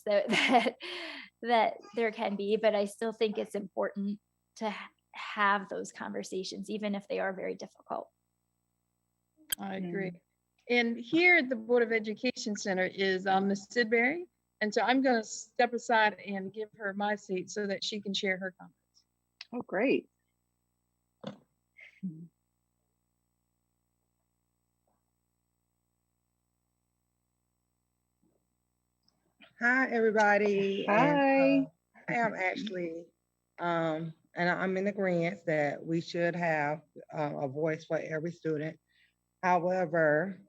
that there can be, but I still think it's important to have those conversations, even if they are very difficult. I agree. And here at the Board of Education Center is Ms. Sidbury. And so I'm going to step aside and give her my seat so that she can share her comments. Oh, great. Hi, everybody. Hi. I am actually, and I'm in agreement that we should have a voice for every student. However,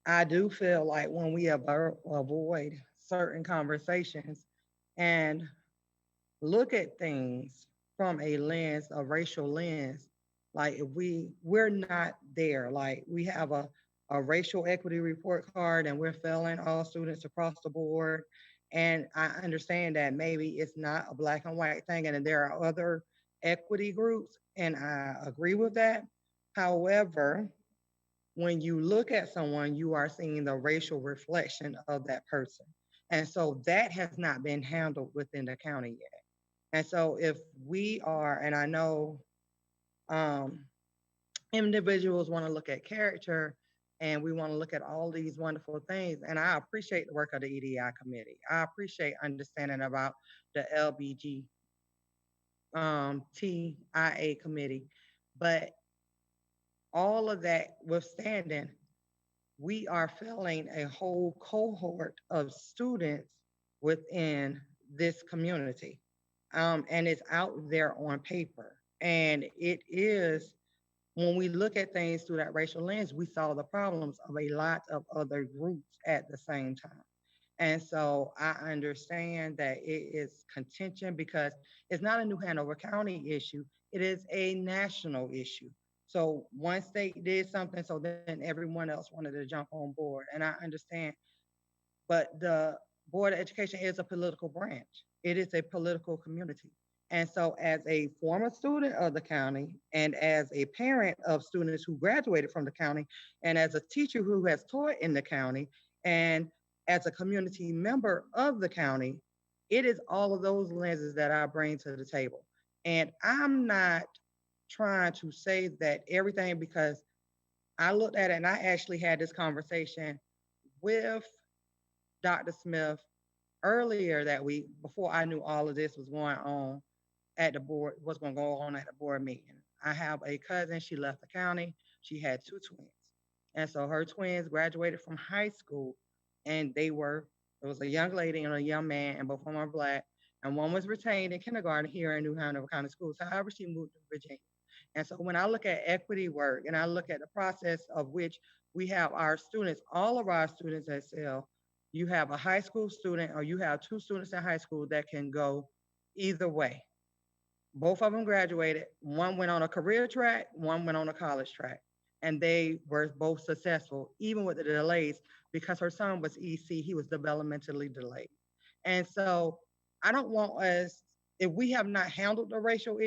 I do feel like when we avoid certain conversations and look at things from a lens, a racial lens, like if we're not there, like we have a racial equity report card and we're failing all students across the board. And I understand that maybe it's not a black and white thing and there are other equity groups, and I agree with that. However, when you look at someone, you are seeing the racial reflection of that person. And so that has not been handled within the county yet. And so if we are, and I know individuals want to look at character and we want to look at all these wonderful things. And I appreciate the work of the EDI committee. I appreciate understanding about the TIA committee. But all of that withstanding, we are failing a whole cohort of students within this community. And it's out there on paper. And it is, when we look at things through that racial lens, we saw the problems of a lot of other groups at the same time. And so I understand that it is contention because it's not a New Hanover County issue, it is a national issue. So one state did something, so then everyone else wanted to jump on board. And I understand, but the Board of Education is a political branch. It is a political community. And so, as a former student of the county, and as a parent of students who graduated from the county, and as a teacher who has taught in the county, and as a community member of the county, it is all of those lenses that I bring to the table. And I'm not trying to say that everything, because I looked at it and I actually had this conversation with Dr. Smith earlier that week before I knew all of this was going on at the board, what's going to go on at the board meeting. I have a cousin, she left the county, she had two twins. And so her twins graduated from high school, and it was a young lady and a young man, and both of them are Black. And one was retained in kindergarten here in New Hanover County Schools. However, she moved to Virginia. And so when I look at equity work and I look at the process of which we have our students, all of our students at SEL, you have a high school student or you have two students in high school that can go either way. Both of them graduated. One went on a career track, one went on a college track. And they were both successful, even with the delays, because her son was EC, he was developmentally delayed. And so I don't want us, if we have not handled the racial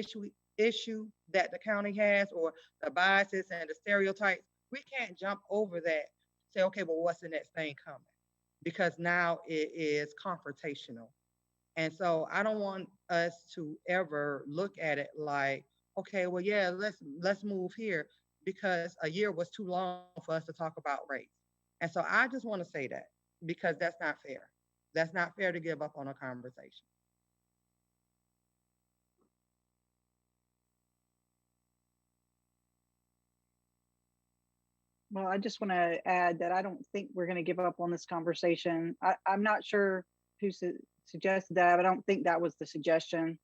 issue that the county has, or the biases and the stereotypes, we can't jump over that, say, okay, well, what's the next thing coming? Because now it is confrontational. And so I don't want us to ever look at it like, okay, well, yeah, let's move here, because a year was too long for us to talk about race. And so I just want to say that, because that's not fair. That's not fair to give up on a conversation. Well, I just want to add that I don't think we're going to give up on this conversation. I'm not sure who suggested that, but I don't think that was the suggestion.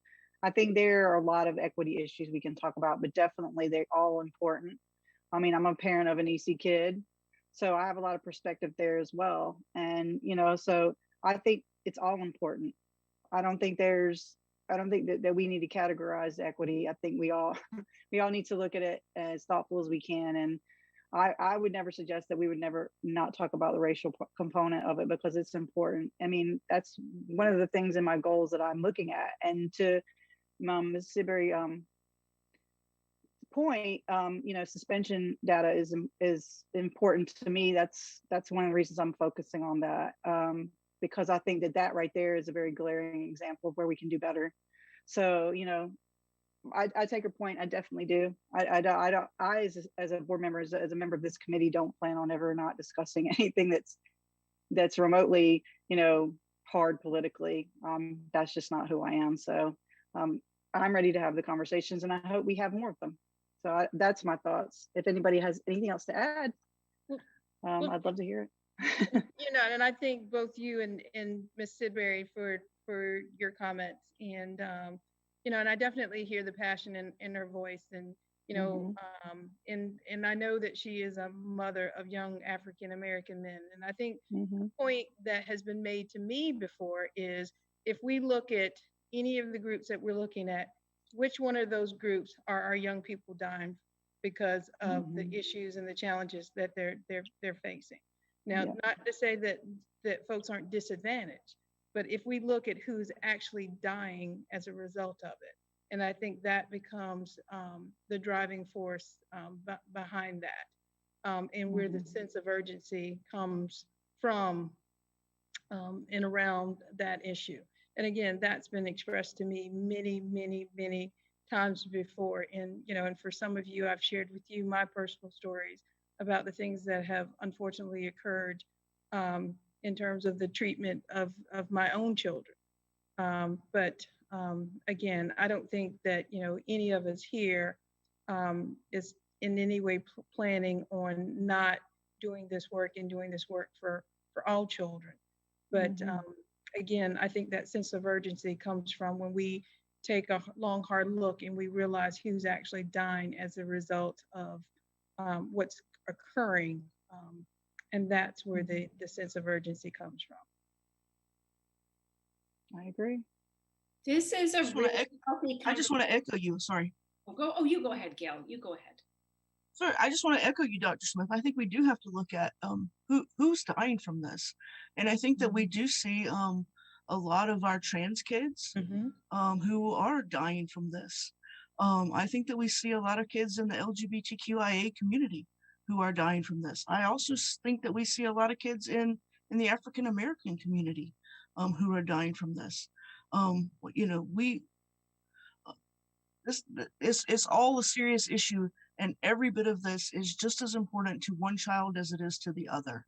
I think there are a lot of equity issues we can talk about, but definitely they're all important. I mean, I'm a parent of an EC kid, so I have a lot of perspective there as well. And, so I think it's all important. I don't think that we need to categorize equity. I think we all we all need to look at it as thoughtful as we can. And I would never suggest that we would never not talk about the racial component of it, because it's important. I mean, that's one of the things in my goals that I'm looking at. And to Ms. Siberry point, suspension data is important to me. That's one of the reasons I'm focusing on that, because I think that right there is a very glaring example of where we can do better. So, I take your point. I definitely do. I as a board member, as a member of this committee, don't plan on ever not discussing anything that's remotely, hard politically. That's just not who I am. So I'm ready to have the conversations, and I hope we have more of them. So that's my thoughts. If anybody has anything else to add, I'd love to hear it. And I thank both you and Ms. Sidbury for your comments, and and I definitely hear the passion in her voice, and and I know that she is a mother of young African American men, and I think the point that has been made to me before is, if we look at any of the groups that we're looking at, which one of those groups are our young people dying because of the issues and the challenges that they're facing? Now, not to say that folks aren't disadvantaged, but if we look at who's actually dying as a result of it, and I think that becomes the driving force behind that, and where the sense of urgency comes from and around that issue. And again, that's been expressed to me many, many, many times before. And, and for some of you, I've shared with you my personal stories about the things that have unfortunately occurred in terms of the treatment of my own children. But again, I don't think that, any of us here is in any way planning on not doing this work and doing this work for all children. But again, I think that sense of urgency comes from when we take a long, hard look and we realize who's actually dying as a result of what's occurring. And that's where the sense of urgency comes from. I agree. This is a really healthy. I just want to echo you. Sorry. You go ahead, Gail. You go ahead. Sorry, I just want to echo you, Dr. Smith. I think we do have to look at who's dying from this, and I think that we do see a lot of our trans kids Mhm. who are dying from this. I think that we see a lot of kids in the LGBTQIA community who are dying from this. I also think that we see a lot of kids in the African American community who are dying from this. You know, this it's all a serious issue, and every bit of this is just as important to one child as it is to the other.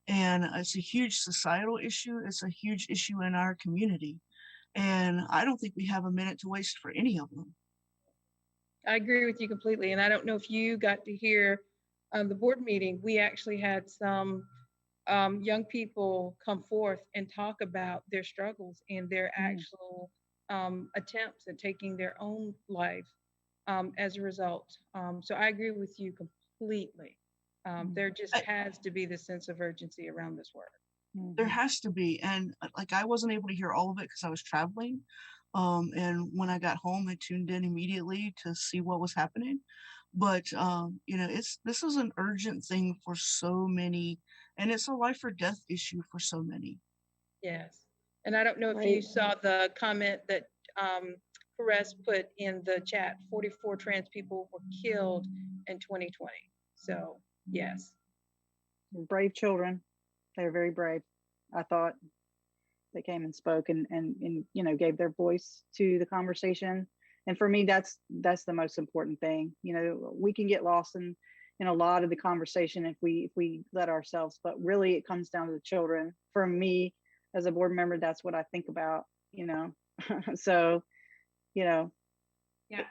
And it's a huge societal issue. It's a huge issue in our community. And I don't think we have a minute to waste for any of them. I agree with you completely. And I don't know if you got to hear the board meeting. We actually had some young people come forth and talk about their struggles and their actual attempts at taking their own life as a result. So I agree with you completely. There just has to be this sense of urgency around this work. There has to be. And like, I wasn't able to hear all of it because I was traveling. And when I got home, I tuned in immediately to see what was happening. But you know, this is an urgent thing for so many, and it's a life or death issue for so many. Yes. And I don't know if you saw the comment that Perez put in the chat, 44 trans people were killed in 2020. So yes. Brave children. They're very brave. I thought they came and spoke and you know, gave their voice to the conversation. And for me, that's the most important thing. You know, we can get lost in a lot of the conversation if we let ourselves, but really it comes down to the children. For me, as a board member, that's what I think about, you know. So, you know, Yeah,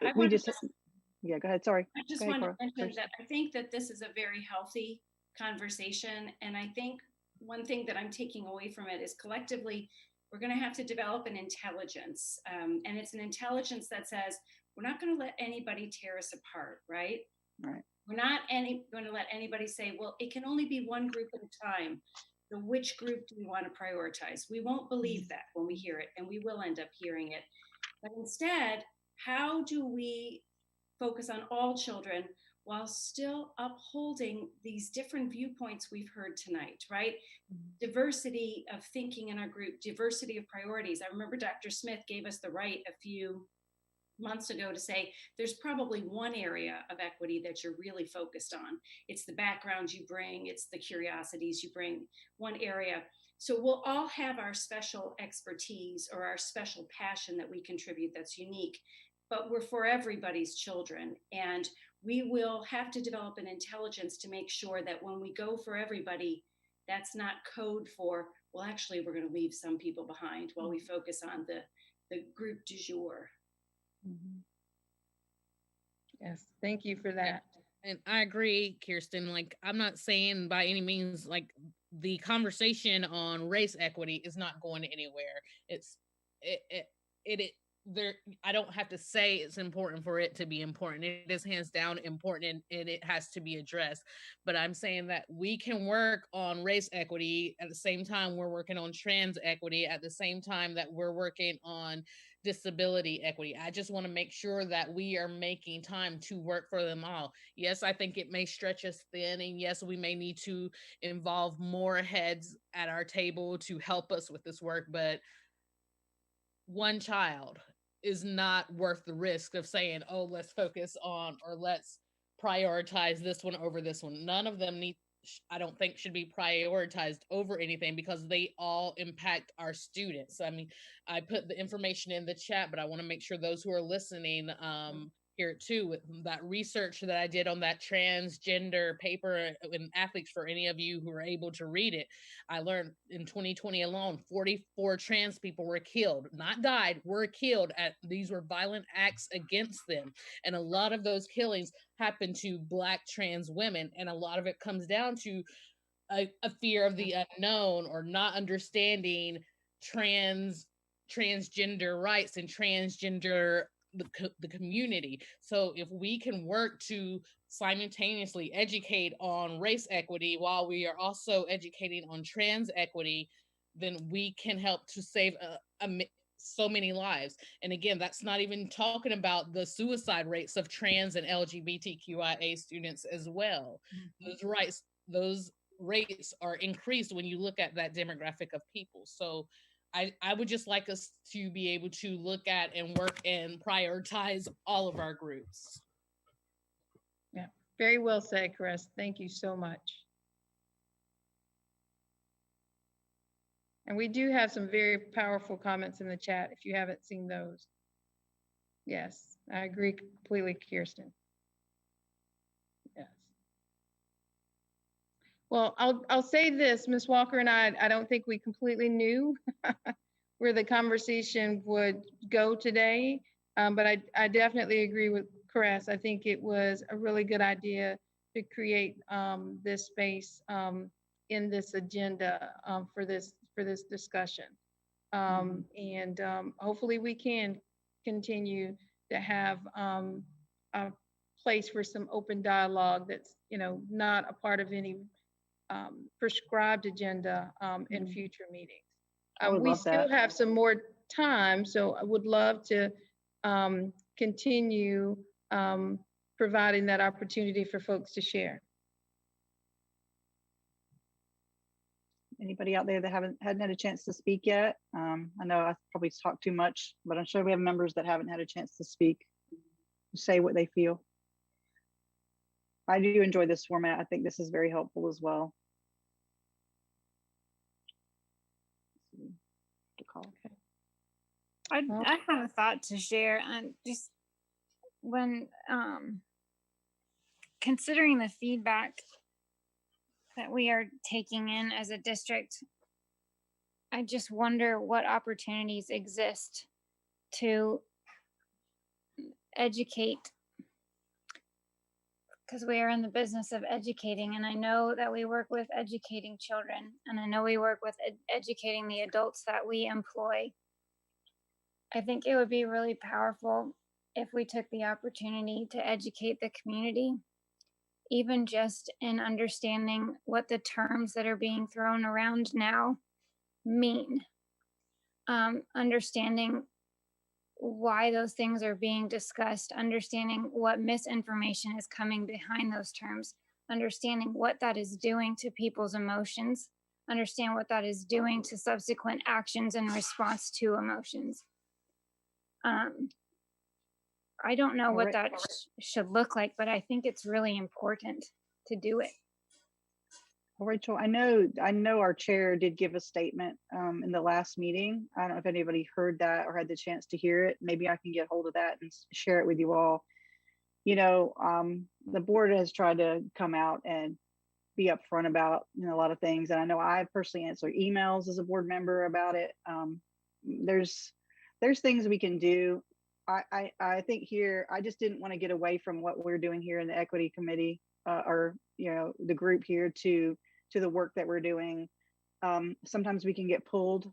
yeah, go ahead. Sorry. I just Go ahead, want to Cora, mention first. that I think that this is a very healthy conversation. And I think one thing that I'm taking away from it is collectively, we're going to have to develop an intelligence. And it's an intelligence that says, we're not going to let anybody tear us apart, right? Right. We're not going to let anybody say, well, it can only be one group at a time. So which group do we want to prioritize? We won't believe that when we hear it, and we will end up hearing it. But instead, how do we focus on all children while still upholding these different viewpoints we've heard tonight, right? Diversity of thinking in our group, diversity of priorities. I remember Dr. Smith gave us the right a few months ago to say there's probably one area of equity that you're really focused on. It's the background you bring, it's the curiosities you bring, one area. So we'll all have our special expertise or our special passion that we contribute that's unique, but we're for everybody's children. And we will have to develop an intelligence to make sure that when we go for everybody, that's not code for, well, actually, we're going to leave some people behind while we focus on the group du jour. Yes. Thank you for that. And I agree, Kirsten. Like, I'm not saying by any means, like, the conversation on race equity is not going anywhere. There, I don't have to say it's important for it to be important. It is hands down important, and it has to be addressed. But I'm saying that we can work on race equity at the same time we're working on trans equity, at the same time that we're working on disability equity. I just want to make sure that we are making time to work for them all. Yes, I think it may stretch us thin, and yes, we may need to involve more heads at our table to help us with this work, but one child is not worth the risk of saying, oh, let's focus on, or let's prioritize this one over this one. None of them I don't think should be prioritized over anything, because they all impact our students. I mean, I put the information in the chat, but I want to make sure those who are listening hear it too, with that research that I did on that transgender paper in Athletes, for any of you who are able to read it. I learned in 2020 alone, 44 trans people were killed, not died, were killed. These were violent acts against them. And a lot of those killings happened to Black trans women. And a lot of it comes down to a fear of the unknown, or not understanding transgender rights and transgender the community. So if we can work to simultaneously educate on race equity while we are also educating on trans equity, then we can help to save so many lives. And again, that's not even talking about the suicide rates of trans and LGBTQIA students as well. Those rates are increased when you look at that demographic of people. So I would just like us to be able to look at and work and prioritize all of our groups. Yeah, very well said, Chris. Thank you so much. And we do have some very powerful comments in the chat if you haven't seen those. Yes, I agree completely, Kirsten. Yes. Well, I'll say this, Ms. Walker and I don't think we completely knew where the conversation would go today, but I definitely agree with Chris. I think it was a really good idea to create this space in this agenda for this discussion. And hopefully we can continue to have a place for some open dialogue that's, not a part of any prescribed agenda in future meetings. We still have some more time, so I would love to continue providing that opportunity for folks to share. Anybody out there that hadn't had a chance to speak yet? I know I probably talked too much, but I'm sure we have members that haven't had a chance to speak, say what they feel. I do enjoy this format. I think this is very helpful as well. Okay. I have a thought to share, and just when considering the feedback that we are taking in as a district, I just wonder what opportunities exist to educate, because we are in the business of educating, and I know that we work with educating children, and I know we work with educating the adults that we employ. I think it would be really powerful if we took the opportunity to educate the community, even just in understanding what the terms that are being thrown around now mean. Understanding why those things are being discussed, understanding what misinformation is coming behind those terms, understanding what that is doing to people's emotions, understand what that is doing to subsequent actions in response to emotions. I don't know what that should look like, but I think it's really important to do it. Well, Rachel, I know our chair did give a statement in the last meeting. I don't know if anybody heard that or had the chance to hear it. Maybe I can get hold of that and share it with you all. The board has tried to come out and be upfront about a lot of things, and I know I personally answer emails as a board member about it. There's things we can do. I think here, I just didn't want to get away from what we're doing here in the equity committee or the group here to the work that we're doing. Sometimes we can get pulled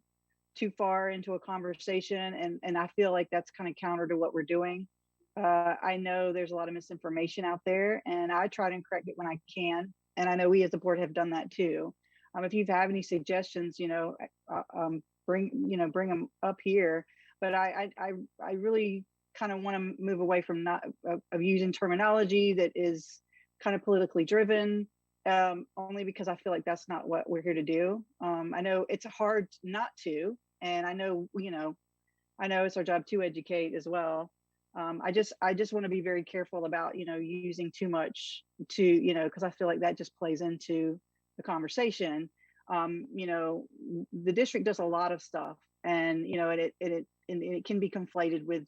too far into a conversation, and I feel like that's kind of counter to what we're doing. I know there's a lot of misinformation out there, and I try to correct it when I can. And I know we as a board have done that too. If you have any suggestions, bring them up here. But I really kind of want to move away from of using terminology that is kind of politically driven, only because I feel like that's not what we're here to do. I know it's hard not to, and I know it's our job to educate as well. I just want to be very careful about using too much because I feel like that just plays into the conversation. The district does a lot of stuff, and it can be conflated with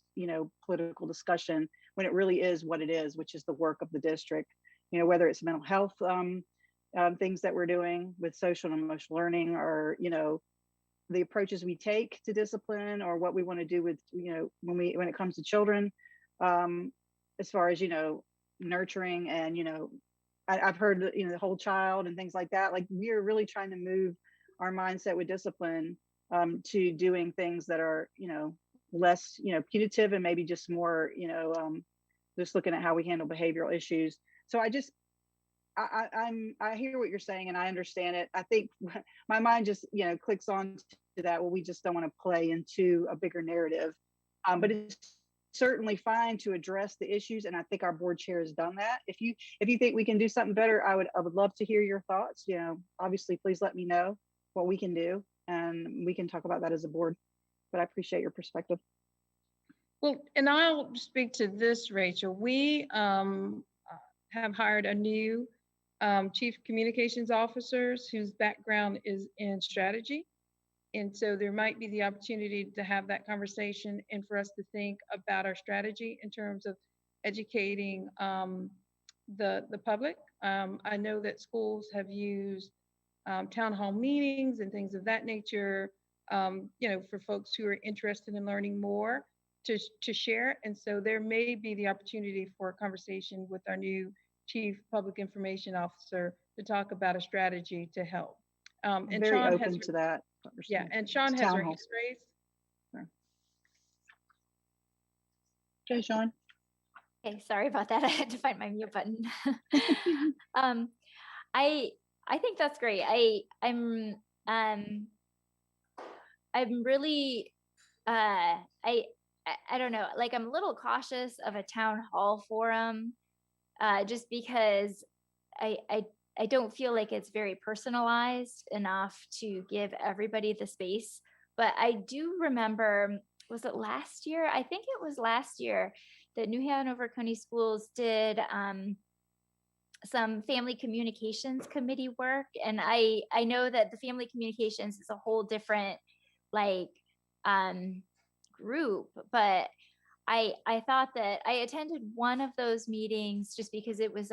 political discussion when it really is what it is, which is the work of the district. Whether it's mental health things that we're doing with social and emotional learning, or the approaches we take to discipline, or what we want to do with when it comes to children, as far as nurturing, and I've heard the whole child and things like that. Like, we are really trying to move our mindset with discipline to doing things that are less punitive, and maybe just more just looking at how we handle behavioral issues. So I hear what you're saying, and I understand it. I think my mind just clicks on to that. Well, we just don't want to play into a bigger narrative, but it's certainly fine to address the issues, and I think our board chair has done that. If you think we can do something better, I would love to hear your thoughts. Obviously, please let me know what we can do. and we can talk about that as a board. But I appreciate your perspective. Well, and I'll speak to this, Rachel. We have hired a new chief communications officers whose background is in strategy. And so there might be the opportunity to have that conversation and for us to think about our strategy in terms of educating the public. I know that schools have used town hall meetings and things of that nature, for folks who are interested in learning more to share. And so there may be the opportunity for a conversation with our new chief public information officer to talk about a strategy to help. I'm And very Sean open has, to that. yeah, and Sean has Town her hall. hand raised. Okay, Sean. Okay, sorry about that. I had to find my mute button. I think that's great. I'm really I don't know, like I'm a little cautious of a town hall forum, just because I don't feel like it's very personalized enough to give everybody the space. But I do remember, was it last year? I think it was last year that New Hanover County Schools did some family communications committee work. And I know that the family communications is a whole different like group, but I thought that I attended one of those meetings just because it was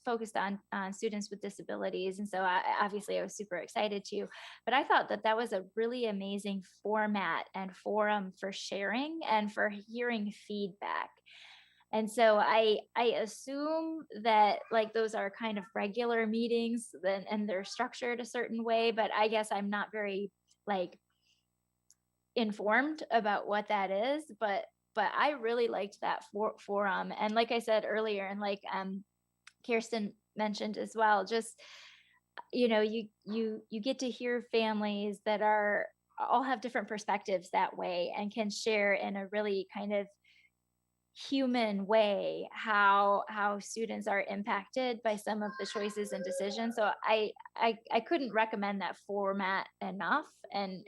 focused on students with disabilities. And so obviously I was super excited to, but I thought that was a really amazing format and forum for sharing and for hearing feedback. And so I assume that like those are kind of regular meetings and they're structured a certain way, but I guess I'm not very like informed about what that is, but I really liked that forum. And like I said earlier, and like Kirsten mentioned as well, just you get to hear families that are all have different perspectives that way and can share in a really kind of human way how students are impacted by some of the choices and decisions. So I couldn't recommend that format enough. And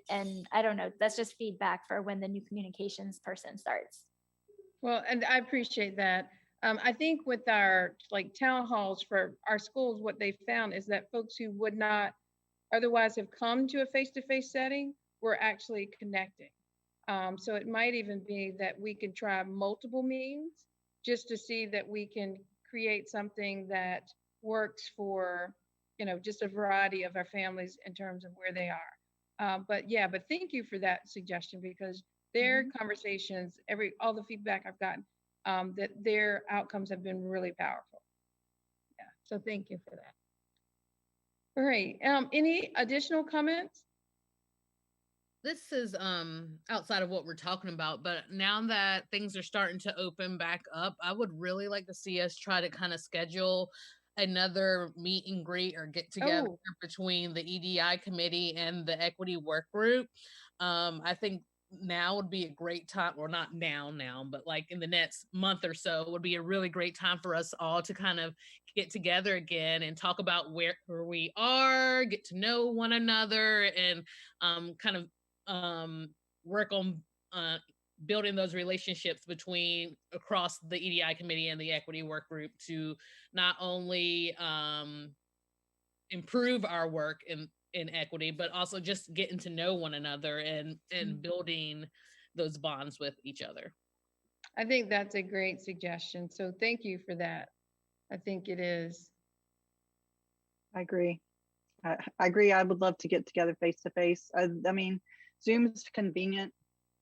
I don't know, that's just feedback for when the new communications person starts. Well, and I appreciate that. I think with our like town halls for our schools, what they found is that folks who would not otherwise have come to a face-to-face setting were actually connecting. So it might even be that we can try multiple means just to see that we can create something that works for, just a variety of our families in terms of where they are. But thank you for that suggestion, because their conversations, all the feedback I've gotten, that their outcomes have been really powerful. Yeah, so thank you for that. All right, any additional comments? This is outside of what we're talking about, but now that things are starting to open back up, I would really like to see us try to kind of schedule another meet and greet or get together between the EDI committee and the equity work group. I think now would be a great time, or not now, but like in the next month or so would be a really great time for us all to kind of get together again and talk about where we are, get to know one another, and kind of work on building those relationships across the EDI committee and the equity work group to not only improve our work in equity, but also just getting to know one another and building those bonds with each other. I think that's a great suggestion. So thank you for that. I think it is. I agree. I agree. I would love to get together face to face. I mean, Zoom is convenient,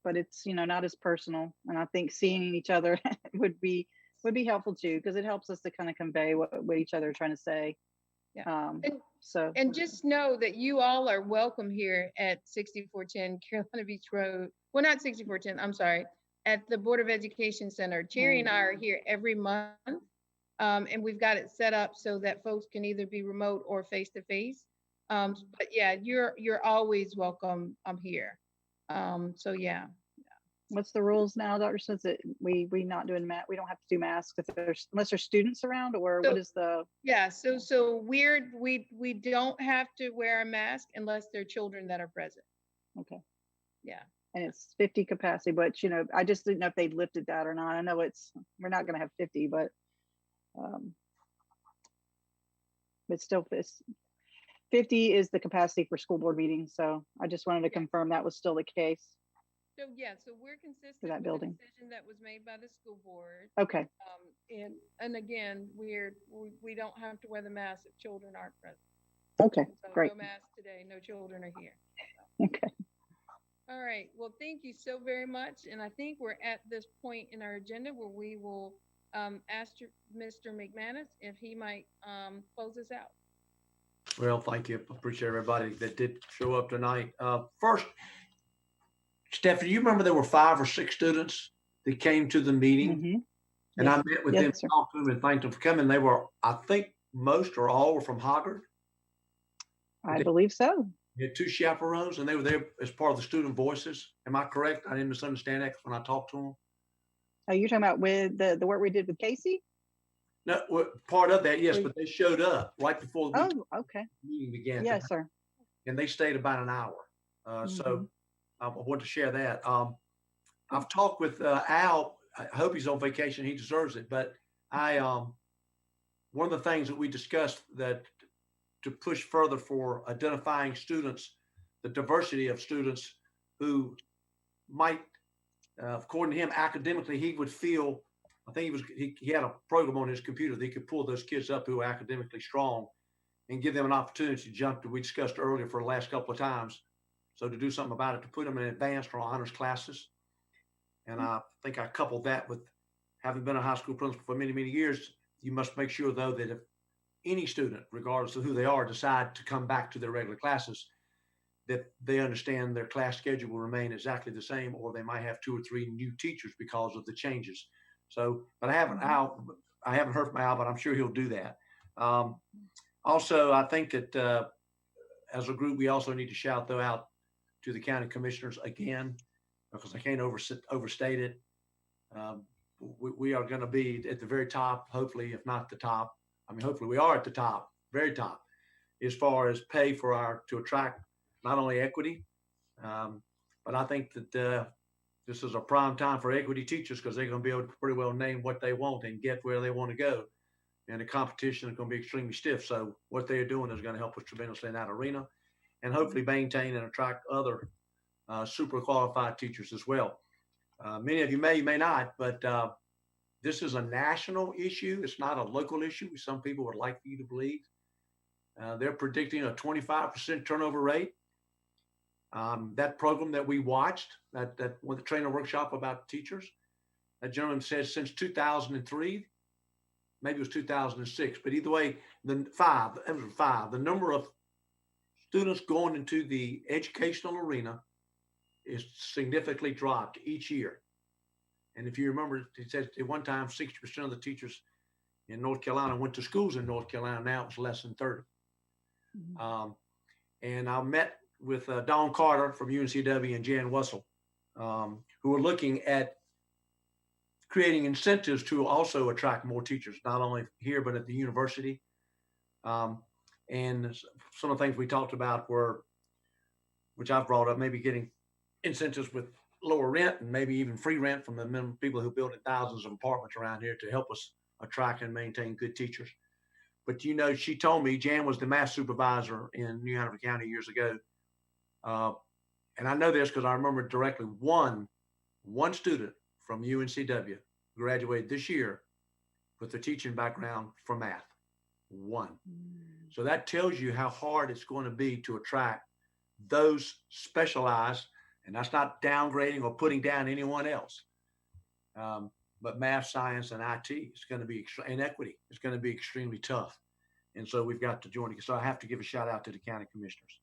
but it's not as personal. And I think seeing each other would be helpful too, because it helps us to kind of convey what each other are trying to say. Yeah. And just know that you all are welcome here at 6410 Carolina Beach Road. Well, not 6410, I'm sorry, at the Board of Education Center. Terry and I are here every month, and we've got it set up so that folks can either be remote or face to face. But yeah, you're always welcome. I'm here. So yeah. What's the rules now, Dr. Smith? That we not doing we don't have to do masks unless there's students around, or what is the? Yeah, so we don't have to wear a mask unless there are children that are present. Okay. Yeah. And it's 50 capacity, but I just didn't know if they'd lifted that or not. I know we're not going to have 50, but still, 50 is the capacity for school board meetings. So I just wanted to confirm that was still the case. So yeah, so we're consistent that with building. the decision that was made by the school board. Okay. And again, we don't have to wear the mask if children aren't present. Okay, So great. no mask today, no children are here. Okay. All right, well, thank you so very much. And I think we're at this point in our agenda where we will ask Mr. McManus if he might close us out. Well, thank you. Appreciate everybody that did show up tonight. First, Stephanie, you remember there were 5 or 6 students that came to the meeting? Mm-hmm. And Yes. I met with Yes, them, sir. talked to them, and thanked them for coming. They were, I think, most or all were from Hoggard. I believe so. You had 2 chaperones, and they were there as part of the student voices. Am I correct? I didn't misunderstand that when I talked to them. Are you talking about with the work we did with Casey? No, part of that, yes, but they showed up right before the Okay. meeting began. Yes, sir. And they stayed about an hour. So I want to share that. I've talked with Al. I hope he's on vacation. He deserves it. But one of the things that we discussed that to push further for identifying students, the diversity of students who might, according to him, academically, he would feel, I think he had a program on his computer that he could pull those kids up who are academically strong and give them an opportunity to jump that we discussed earlier for the last couple of times. So to do something about it, to put them in advanced or honors classes. And I think I coupled that with having been a high school principal for many, many years. You must make sure, though, that if any student, regardless of who they are, decide to come back to their regular classes, that they understand their class schedule will remain exactly the same, or they might have 2 or 3 new teachers because of the changes. So, but I haven't heard from Al, but I'm sure he'll do that. Also, I think that as a group, we also need to shout though out to the county commissioners again, because I can't overstate it. We are going to be at the very top, hopefully, if not the top. I mean, hopefully we are at the top, very top, as far as pay for to attract not only equity, but I think that this is a prime time for equity teachers because they're going to be able to pretty well name what they want and get where they want to go. And the competition is going to be extremely stiff. So what they're doing is going to help us tremendously in that arena and hopefully maintain and attract other super qualified teachers as well. Many of you may not, but this is a national issue. It's not a local issue. Some people would like you to believe. They're predicting a 25% turnover rate. That program that we watched, that with the trainer workshop about teachers, that gentleman says since 2003, maybe it was 2006, but either way, it was 5. The number of students going into the educational arena is significantly dropped each year. And if you remember, he said at one time, 60% of the teachers in North Carolina went to schools in North Carolina. Now it's less than 30. And I met with Don Carter from UNCW and Jan Wessel, who are looking at creating incentives to also attract more teachers, not only here, but at the university. And some of the things we talked about were, which I've brought up, maybe getting incentives with lower rent and maybe even free rent from the people who build thousands of apartments around here to help us attract and maintain good teachers. But she told me, Jan was the math supervisor in New Hanover County years ago. And I know this because I remember directly one student from UNCW graduated this year with a teaching background for math. One. So that tells you how hard it's going to be to attract those specialized, and that's not downgrading or putting down anyone else. But math, science, and IT is going to be, and equity is going to be extremely tough. And so we've got to join it. So I have to give a shout out to the county commissioners.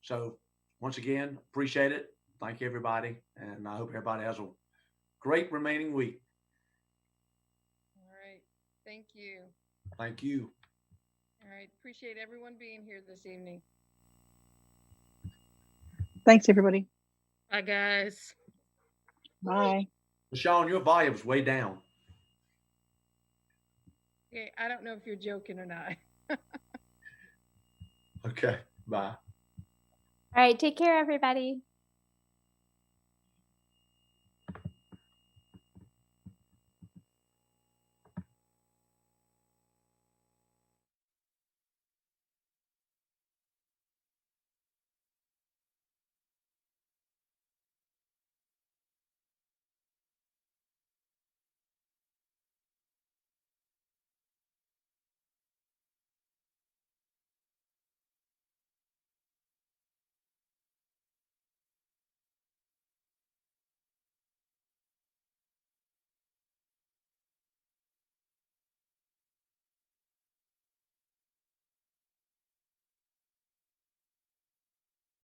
So once again, appreciate it. Thank you, everybody. And I hope everybody has a great remaining week. All right. Thank you. Thank you. All right. Appreciate everyone being here this evening. Thanks, everybody. Bye, guys. Bye. Sean, your volume's way down. Okay, I don't know if you're joking or not. Okay, bye. All right, take care, everybody.